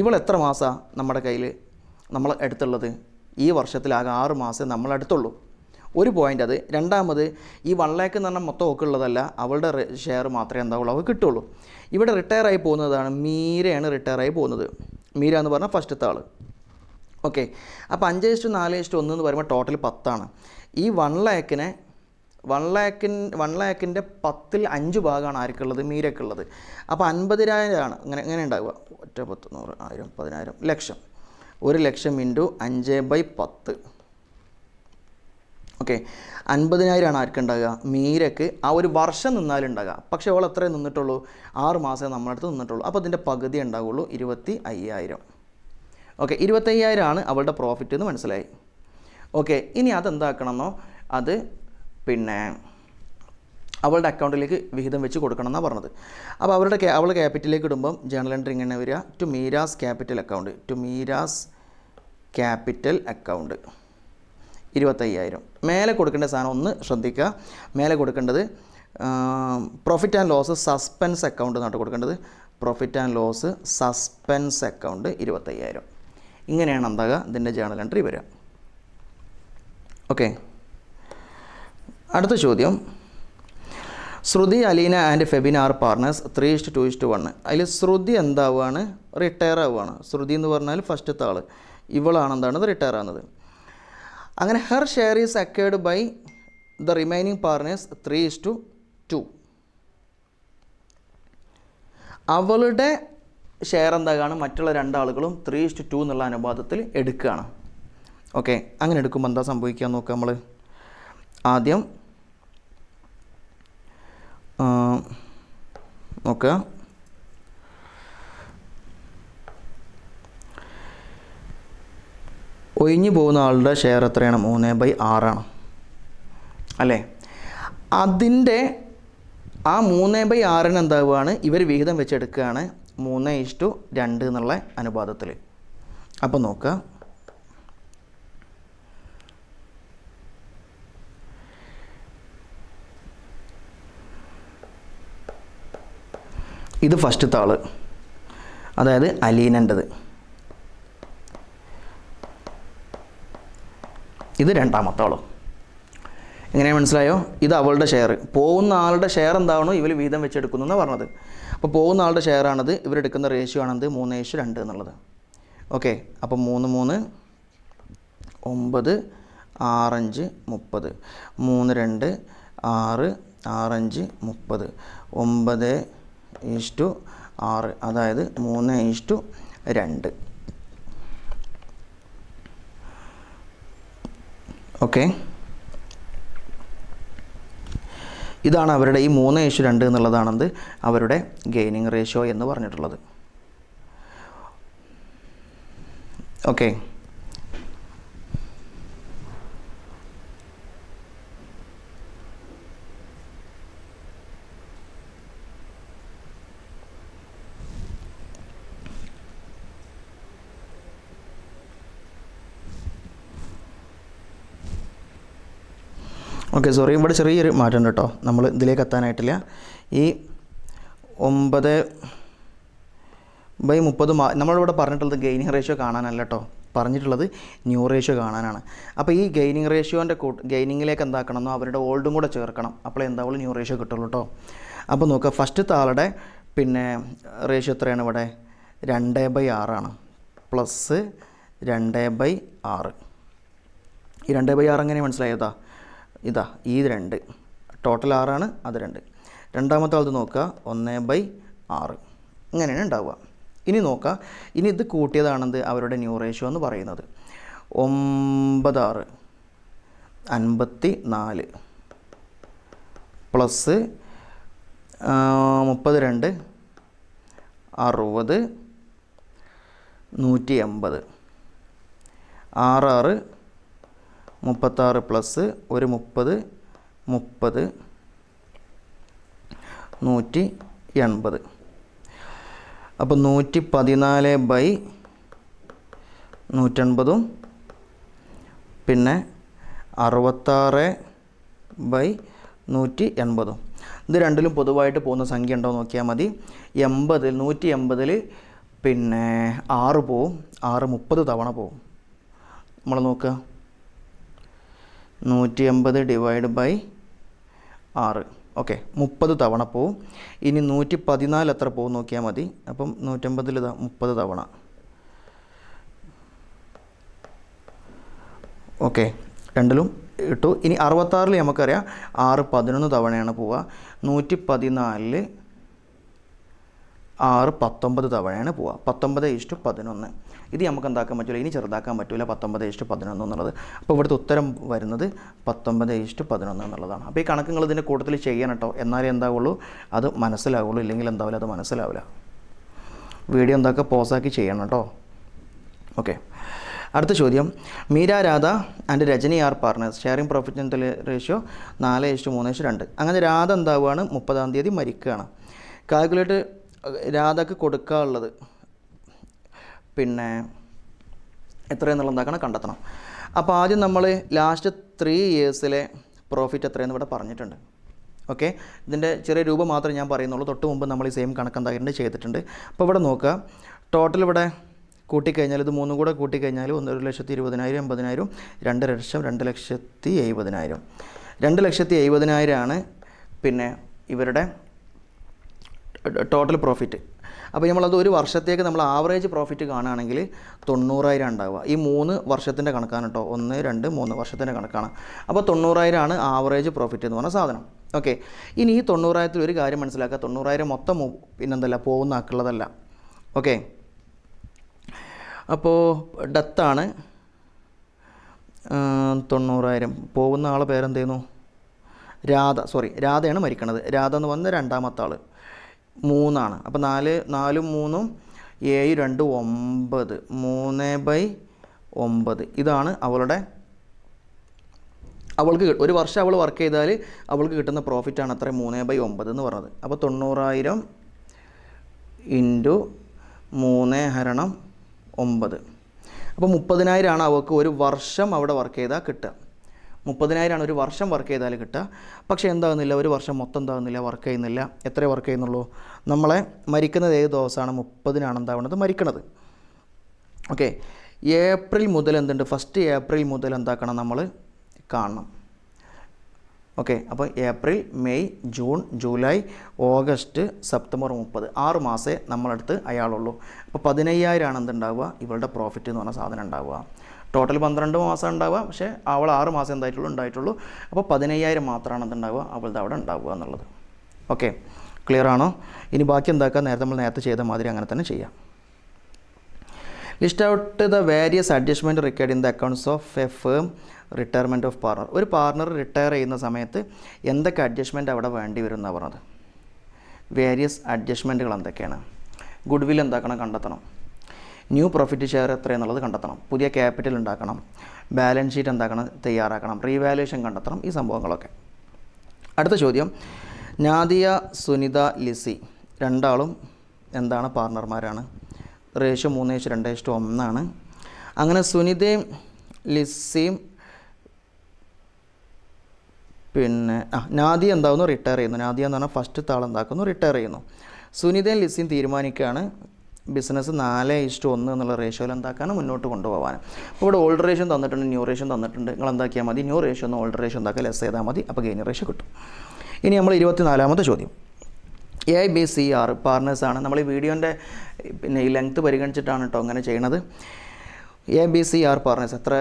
ഇവൾ എത്ര മാസമാണ് നമ്മുടെ കയ്യിൽ നമ്മൾ എടുത്തുള്ളത്? ഈ വർഷത്തിലാകെ 6 മാസം നമ്മൾ എടുത്തുള്ളൂ. ഒരു പോയിൻ്റ് അത്. രണ്ടാമത് ഈ 1,00,000 എന്ന് പറഞ്ഞാൽ മൊത്തം ഒക്കെ ഉള്ളതല്ല, അവളുടെ ഷെയർ മാത്രമേ എന്താവുള്ളൂ അവൾക്ക് കിട്ടുള്ളൂ. ഇവിടെ റിട്ടയറായി പോകുന്നതാണ് മീരയാണ് റിട്ടയറായി പോകുന്നത്. മീര എന്ന് പറഞ്ഞാൽ ഫസ്റ്റത്തെ ആൾ. ഓക്കെ, അപ്പോൾ 5:4:1 എന്ന് പറയുമ്പോൾ ടോട്ടൽ 10 ഈ 1,00,000-നെ 1,00,000-ൻ്റെ 10ൽ 5 ഭാഗമാണ് ആർക്കുള്ളത്? മീരക്കുള്ളത്. അപ്പോൾ 50,000 ഇങ്ങനെ ഉണ്ടാവുക. 1 10 100 1000 10,000 ലക്ഷം. 1,00,000 ഇൻറ്റു 5/10. ഓക്കെ, 50,000 ആർക്കുണ്ടാകുക? മീരക്ക് ആ ഒരു വർഷം നിന്നാലുണ്ടാകുക. പക്ഷേ അവൾ എത്രയും നിന്നിട്ടുള്ളൂ? 6 മാസമേ നമ്മളടുത്ത് നിന്നിട്ടുള്ളൂ. അപ്പോൾ അതിൻ്റെ പകുതി ഉണ്ടാവുള്ളൂ, 25,000. ഓക്കെ, 25,000 അവളുടെ പ്രോഫിറ്റ് എന്ന് മനസ്സിലായി. ഓക്കെ, ഇനി അതെന്താക്കണമെന്നോ അത് പിന്നെ അവളുടെ അക്കൗണ്ടിലേക്ക് വിഹിതം വെച്ച് കൊടുക്കണം എന്നാണ് പറഞ്ഞത്. അപ്പോൾ അവളുടെ ക്യാപിറ്റലിലേക്ക് ഇടുമ്പം ജേണൽ എൻട്രി ഇങ്ങനെ വരിക: ടു മീരാസ് ക്യാപിറ്റൽ അക്കൗണ്ട്, 25,000. മേലെ കൊടുക്കേണ്ട സാധനം ഒന്ന് ശ്രദ്ധിക്കുക. മേലെ കൊടുക്കേണ്ടത് profit and loss suspense account എന്നാണ് കൊടുക്കേണ്ടത്. Profit and loss suspense account 25,000. ഇങ്ങനെയാണ് എന്താകുക ഇതിൻ്റെ ജേണൽ എൻട്രി വരിക. ഓക്കെ, അടുത്ത ചോദ്യം. Shruti, Aleena and Febina are partners 3:2:1. അതിൽ ശ്രുതി എന്താവുകയാണ്? റിട്ടയർ ആവുകയാണ്. ശ്രുതി എന്ന് പറഞ്ഞാൽ ഫസ്റ്റത്തെ ആൾ, ഇവളാണ് എന്താണ് റിട്ടയർ ആവുന്നത്. അങ്ങനെ her share is acquired by the remaining partners 3:2. അവളുടെ ഷെയർ എന്താകാണ്? മറ്റുള്ള 2 ആളുകളും 3:2 എന്നുള്ള അനുപാതത്തിൽ എടുക്കുകയാണ്. ഓക്കെ, അങ്ങനെ എടുക്കുമ്പോൾ എന്താ സംഭവിക്കുക നോക്കുക. നമ്മൾ ആദ്യം നോക്കുക, ഒഴിഞ്ഞു പോകുന്ന ആളുടെ ഷെയർ എത്രയാണ്? 3/6 അല്ലേ? അതിൻ്റെ ആ 3/6 എന്താവുകയാണ്? ഇവർ വിഹിതം വെച്ചെടുക്കുകയാണ് 3:2 എന്നുള്ള അനുപാതത്തിൽ. അപ്പോൾ നോക്കുക, ഇത് ഫസ്റ്റത്തെ ആൾ, അതായത് അലീനൻ്റെത്. ഇത് രണ്ടാമത്തെ ആളും. എങ്ങനെ മനസ്സിലായോ? ഇത് അവളുടെ ഷെയർ. പോകുന്ന ആളുടെ ഷെയർ എന്താണോ ഇവർ വീതം വെച്ചെടുക്കുന്നു എന്നാണ് പറഞ്ഞത്. അപ്പോൾ പോകുന്ന ആളുടെ ഷെയറാണത്. ഇവരെടുക്കുന്ന റേഷ്യോ ആണത് 3:2 എന്നുള്ളത്. ഓക്കെ, അപ്പോൾ 3 3 9 6 5 30 3 2 6, 6, 5, 30, 9:6, അതായത് 3:2. ഓക്കെ, ഇതാണ് അവരുടെ ഈ 3:2 എന്നുള്ളതാണെന്ത് അവരുടെ ഗെയിനിങ് റേഷ്യോ എന്ന് പറഞ്ഞിട്ടുള്ളത്. ഓക്കെ, സോറി, ഇവിടെ ചെറിയൊരു മാറ്റം ഉണ്ട് കേട്ടോ. നമ്മൾ ഇതിലേക്ക് എത്താനായിട്ടില്ല. ഈ 9/30 നമ്മളിവിടെ പറഞ്ഞിട്ടുള്ളത് ഗെയിനിങ് റേഷ്യോ കാണാനല്ല കേട്ടോ, പറഞ്ഞിട്ടുള്ളത് ന്യൂ റേഷ്യോ കാണാനാണ്. അപ്പോൾ ഈ ഗെയിനിങ് റേഷ്യോൻ്റെ ഗെയിനിങ്ങിലേക്ക് എന്താക്കണമെന്നോ അവരുടെ ഓൾഡും കൂടെ ചേർക്കണം, അപ്പോൾ എന്താവുള്ളൂ ന്യൂ റേഷ്യോ കിട്ടുള്ളൂ കേട്ടോ. അപ്പോൾ നോക്കുക, ഫസ്റ്റത്തെ ആളുടെ പിന്നെ റേഷ്യോ എത്രയാണ് ഇവിടെ? 2/6 പ്ലസ് 2/6. ഈ 2/6 എങ്ങനെ മനസ്സിലായതാ? ഇതാ ഈ 2 ടോട്ടൽ 6 അത് 2. രണ്ടാമത്തെ ആളത് നോക്കുക, 1/6 ഇങ്ങനെയാണ് ഉണ്ടാവുക. ഇനി നോക്കുക, ഇനി ഇത് കൂട്ടിയതാണെന്ത് അവരുടെ ന്യൂ റേഷ്യോ എന്ന് പറയുന്നത്. 9/6 54 പ്ലസ് 32 60 180. 6 36 പ്ലസ് ഒരു 30 30 180. അപ്പോൾ 114/180 പിന്നെ 66/180. ഇത് രണ്ടിലും പൊതുവായിട്ട് പോകുന്ന സംഖ്യ ഉണ്ടോ നോക്കിയാൽ മതി. 180 പിന്നെ 6 പോവും, 6 30 തവണ പോവും. നമ്മൾ നോക്കുക, 180 ഡിവൈഡ് ബൈ 6, ഓക്കെ 30 തവണ പോവും. ഇനി 114 എത്ര പോകും നോക്കിയാൽ മതി. അപ്പം 180 30 തവണ, ഓക്കെ രണ്ടിലും ഇട്ടു. ഇനി 66 നമുക്കറിയാം 6 11 തവണയാണ് പോവുക. 114 6 19 തവണയാണ് പോവുക. 19:11. ഇത് നമുക്ക് എന്താക്കാൻ പറ്റില്ല, ഇനി ചെറുതാക്കാൻ പറ്റില്ല 19:11 എന്നുള്ളത്. അപ്പോൾ ഇവിടുത്തെ ഉത്തരം വരുന്നത് 19:11 എന്നുള്ളതാണ്. അപ്പോൾ ഈ കണക്ക് നിങ്ങൾ ഇതിൻ്റെ കൂട്ടത്തിൽ ചെയ്യണം കേട്ടോ, എന്നാലേ എന്താവുള്ളൂ അത് മനസ്സിലാവുള്ളൂ, ഇല്ലെങ്കിൽ എന്താവില്ല അത് മനസ്സിലാവില്ല. വീഡിയോ എന്താക്കുക പോസാക്കി ചെയ്യണം കേട്ടോ. ഓക്കെ, അടുത്ത ചോദ്യം. Meera, Radha and Rajani are partners, sharing profit and ratio 4:3:2. അങ്ങനെ രാധ എന്താവുകയാണ് 30-ാം തീയതി മരിക്കുകയാണ്. കാൽക്കുലേറ്റ് രാധക്ക് കൊടുക്കാനുള്ളത് പിന്നെ എത്രയെന്നുള്ള എന്താക്കണം കണ്ടെത്തണം. അപ്പോൾ ആദ്യം നമ്മൾ ലാസ്റ്റ് 3 ഇയേഴ്സിലെ പ്രോഫിറ്റ് എത്രയെന്ന് ഇവിടെ പറഞ്ഞിട്ടുണ്ട്. ഓക്കെ, ഇതിൻ്റെ ചെറിയ രൂപം മാത്രമേ ഞാൻ പറയുന്നുള്ളൂ. തൊട്ട് മുമ്പ് നമ്മൾ ഈ സെയിം കണക്ക് എന്തായിട്ടുണ്ട് ചെയ്തിട്ടുണ്ട്. അപ്പോൾ ഇവിടെ നോക്കുക, ടോട്ടൽ ഇവിടെ കൂട്ടിക്കഴിഞ്ഞാൽ ഇത് 3 കൂടെ കൂട്ടിക്കഴിഞ്ഞാൽ 1,20,000 80,000 2 ലക്ഷം 2,70,000 2,70,000 പിന്നെ ഇവരുടെ ടോട്ടൽ പ്രോഫിറ്റ്. അപ്പോൾ നമ്മളത് ഒരു വർഷത്തേക്ക് നമ്മൾ ആവറേജ് പ്രോഫിറ്റ് കാണുകയാണെങ്കിൽ 90,000 ഉണ്ടാവുക. ഈ 3 വർഷത്തിൻ്റെ കണക്കാണ് കേട്ടോ, 1 2 3 വർഷത്തിൻ്റെ കണക്കാണ്. അപ്പോൾ 90,000 ആവറേജ് പ്രോഫിറ്റ് എന്ന് പറഞ്ഞ സാധനം. ഓക്കെ, ഇനി ഈ 90,000 ഒരു കാര്യം മനസ്സിലാക്കുക, 90,000 മൊത്തം പിന്നെന്തല്ല പോകുന്ന ആക്കുള്ളതല്ല. ഓക്കെ, അപ്പോൾ ഡെത്താണ് 90,000. പോകുന്ന ആളെ പേരെന്ത് ചെയ്യുന്നു? രാധ, രാധയാണ് മരിക്കണത്. രാധ എന്ന് പറഞ്ഞ രണ്ടാമത്തെ ആൾ 3 അപ്പോൾ 4 3 7 2 9 3/9. ഇതാണ് അവൾക്ക് ഒരു വർഷം അവൾ വർക്ക് ചെയ്താൽ അവൾക്ക് കിട്ടുന്ന പ്രോഫിറ്റാണ് അത്ര 3/9 എന്ന് പറഞ്ഞത്. അപ്പോൾ 90,000 × 3/9. അപ്പോൾ 30,000 അവൾക്ക് ഒരു വർഷം അവിടെ വർക്ക് ചെയ്താൽ കിട്ടുക. 30,000 ഒരു വർഷം വർക്ക് ചെയ്താൽ കിട്ടുക. പക്ഷേ എന്താകുന്നില്ല, ഒരു വർഷം മൊത്തം എന്താകുന്നില്ല, വർക്ക് ചെയ്യുന്നില്ല. എത്ര വർക്ക് ചെയ്യുന്നുള്ളൂ? നമ്മളെ മരിക്കുന്നത് ഏത് ദിവസമാണ്? 30-നാണ് എന്താവുന്നത് മരിക്കണത്. ഓക്കെ, ഏപ്രിൽ മുതൽ എന്തുണ്ട്? 1 ഏപ്രിൽ മുതൽ എന്താക്കണം നമ്മൾ കാണണം. ഓക്കെ, അപ്പോൾ April May June July August September 30 6 മാസമേ നമ്മളടുത്ത് അയാളുള്ളൂ. അപ്പോൾ 15,000 എന്തുണ്ടാവുക? ഇവളുടെ പ്രോഫിറ്റ് എന്ന് പറഞ്ഞ സാധനം ഉണ്ടാവുക. ടോട്ടൽ 12 മാസം ഉണ്ടാവുക, പക്ഷേ അവൾ 6 മാസം ഉണ്ടായിട്ടുള്ളൂ. അപ്പോൾ 15,000 മാത്രമാണ് അതുണ്ടാവുക അവളുടെ അവിടെ ഉണ്ടാവുക എന്നുള്ളത്. ഓക്കെ, ക്ലിയർ ആണോ? ഇനി ബാക്കി എന്താക്കുക, നേരത്തെ ചെയ്ത മാതിരി അങ്ങനെ തന്നെ ചെയ്യാം. List out the various adjustment required in the accounts of a firm retirement of partner. ഒരു പാർട്ണർ റിട്ടയർ ചെയ്യുന്ന സമയത്ത് എന്തൊക്കെ അഡ്ജസ്റ്റ്മെൻറ്റ് അവിടെ വേണ്ടി വരും എന്നാണ് പറഞ്ഞത്. വേരിയസ് അഡ്ജസ്റ്റ്മെൻറ്റുകൾ എന്തൊക്കെയാണ്? ഗുഡ് വിൽ എന്താക്കണം, കണ്ടെത്തണം. ന്യൂ പ്രോഫിറ്റ് ഷെയർ എത്രയെന്നുള്ളത് കണ്ടെത്തണം. പുതിയ ക്യാപിറ്റൽ ഉണ്ടാക്കണം. ബാലൻസ് ഷീറ്റ് എന്താക്കണം, തയ്യാറാക്കണം. റീവാലുവേഷൻ കണ്ടെത്തണം. ഈ സംഭവങ്ങളൊക്കെ. അടുത്ത ചോദ്യം, നാദിയ, സുനിത, ലിസി രണ്ടാളും എന്താണ്, പാർട്ണർമാരാണ്. റേഷ്യോ 3:2:1 അങ്ങനെ സുനിതയും ലിസിയും നാദിയ എന്താകുന്നു, റിട്ടയർ ചെയ്യുന്നു. നാദിയ എന്ന് പറഞ്ഞാൽ ഫസ്റ്റ് ആൾ എന്താക്കുന്നു, റിട്ടയർ ചെയ്യുന്നു. സുനിതയും ലിസിയും തീരുമാനിക്കുകയാണ് ബിസിനസ് 4:1 എന്നുള്ള റേഷ്യോയിൽ എന്താക്കാനും മുന്നോട്ട് കൊണ്ടുപോകാൻ. അപ്പോൾ ഇവിടെ ഓൾഡ് റേഷ്യോ തന്നിട്ടുണ്ട്, ന്യൂ റേഷ്യോ തന്നിട്ടുണ്ട്. നിങ്ങൾ എന്താക്കിയാൽ മതി, ന്യൂ റേഷ്യോ ഒന്ന് ഓൾഡ് റേഷ്യോ എന്താക്കുക, ലെസ് ചെയ്താൽ മതി. അപ്പോൾ ഗെയിൻ റേഷ്യോ കിട്ടും. ഇനി നമ്മൾ 24ാമത്തെ ചോദ്യം, ABCR പാർട്ട്നേഴ്സാണ്. നമ്മൾ ഈ വീഡിയോൻ്റെ ഈ ലെങ്ത്ത് പരിഗണിച്ചിട്ടാണ് കേട്ടോ അങ്ങനെ ചെയ്യണത്. ABCR പാർട്ട്നേഴ്സ് എത്ര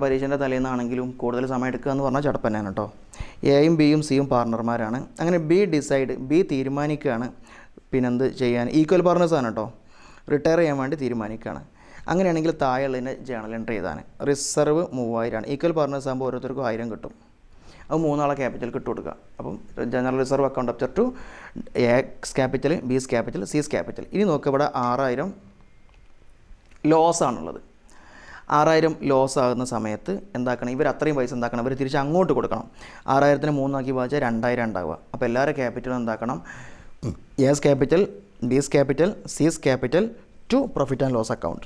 പരീക്ഷൻ്റെ തലേന്നാണെങ്കിലും കൂടുതൽ സമയം എടുക്കുക എന്ന് പറഞ്ഞാൽ ചടപ്പന്നെയാണ് കേട്ടോ. എയും ബിയും സിയും പാർട്ണർമാരാണ്. അങ്ങനെ ബി തീരുമാനിക്കുകയാണ് എന്ത് ചെയ്യാൻ, ഈക്വൽ പാർട്ട്നേഴ്സാണ് കേട്ടോ, റിട്ടയർ ചെയ്യാൻ വേണ്ടി തീരുമാനിക്കുകയാണ്. അങ്ങനെയാണെങ്കിൽ താഴെയുള്ളതിൻ്റെ ജേണൽ എൻട്രി ചെയ്താണ്. റിസർവ് 3000 ഈക്വൽ പാർട്ട്നേഴ്സ് ആകുമ്പോൾ ഓരോരുത്തർക്കും 1000 കിട്ടും. അത് 3 ആളെ ക്യാപിറ്റൽ ഇട്ട് കൊടുക്കുക. അപ്പം general reserve account up to X capital, B's capital, C's capital. ഇനി നോക്കുക, ഇവിടെ 6000 ലോസ് ആണുള്ളത്. 6000 ലോസ് ആകുന്ന സമയത്ത് എന്താക്കണം, ഇവർ അത്രയും പൈസ എന്താക്കണം, ഇവർ തിരിച്ച് അങ്ങോട്ട് കൊടുക്കണം. 6000നെ 3 ആക്കി വായിച്ചാൽ 2000 ഉണ്ടാവുക. അപ്പോൾ എല്ലാവരുടെ ക്യാപിറ്റലും എന്താക്കണം, A's capital, B's capital, C's capital to profit and loss account.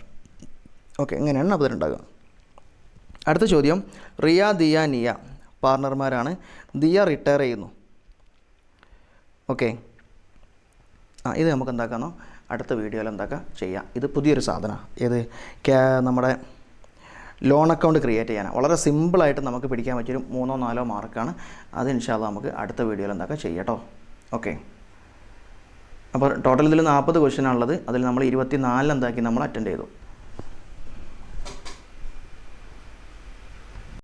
Okay, ഇങ്ങനെയാണ് അപ്പോൾ ഉണ്ടാകുക. അടുത്ത ചോദ്യം, റിയ, ദിയ, നിയ പാർട്ണർമാരാണ്. ദിയ റിട്ടയർ ചെയ്യുന്നു. ഓക്കെ, ഇത് നമുക്ക് എന്താക്കാമെന്നോ അടുത്ത വീഡിയോയിൽ ചെയ്യാം. ഇത് പുതിയൊരു സാധനമാണ്. ഏത് നമ്മുടെ ലോൺ അക്കൗണ്ട് ക്രിയേറ്റ് ചെയ്യാനാണ്. വളരെ സിമ്പിളായിട്ട് നമുക്ക് പിടിക്കാൻ പറ്റിയൊരു 3-4 മാർക്കാണ്. അത് ഇൻഷാ അല്ലാഹ് നമുക്ക് അടുത്ത വീഡിയോയിൽ ചെയ്യാം കേട്ടോ. ഓക്കെ, അപ്പോൾ ടോട്ടൽ ഇതിൽ 40 ക്വസ്റ്റ്യൻ ആണുള്ളത്. അതിൽ നമ്മൾ 24 നമ്മൾ അറ്റൻഡ് ചെയ്തു.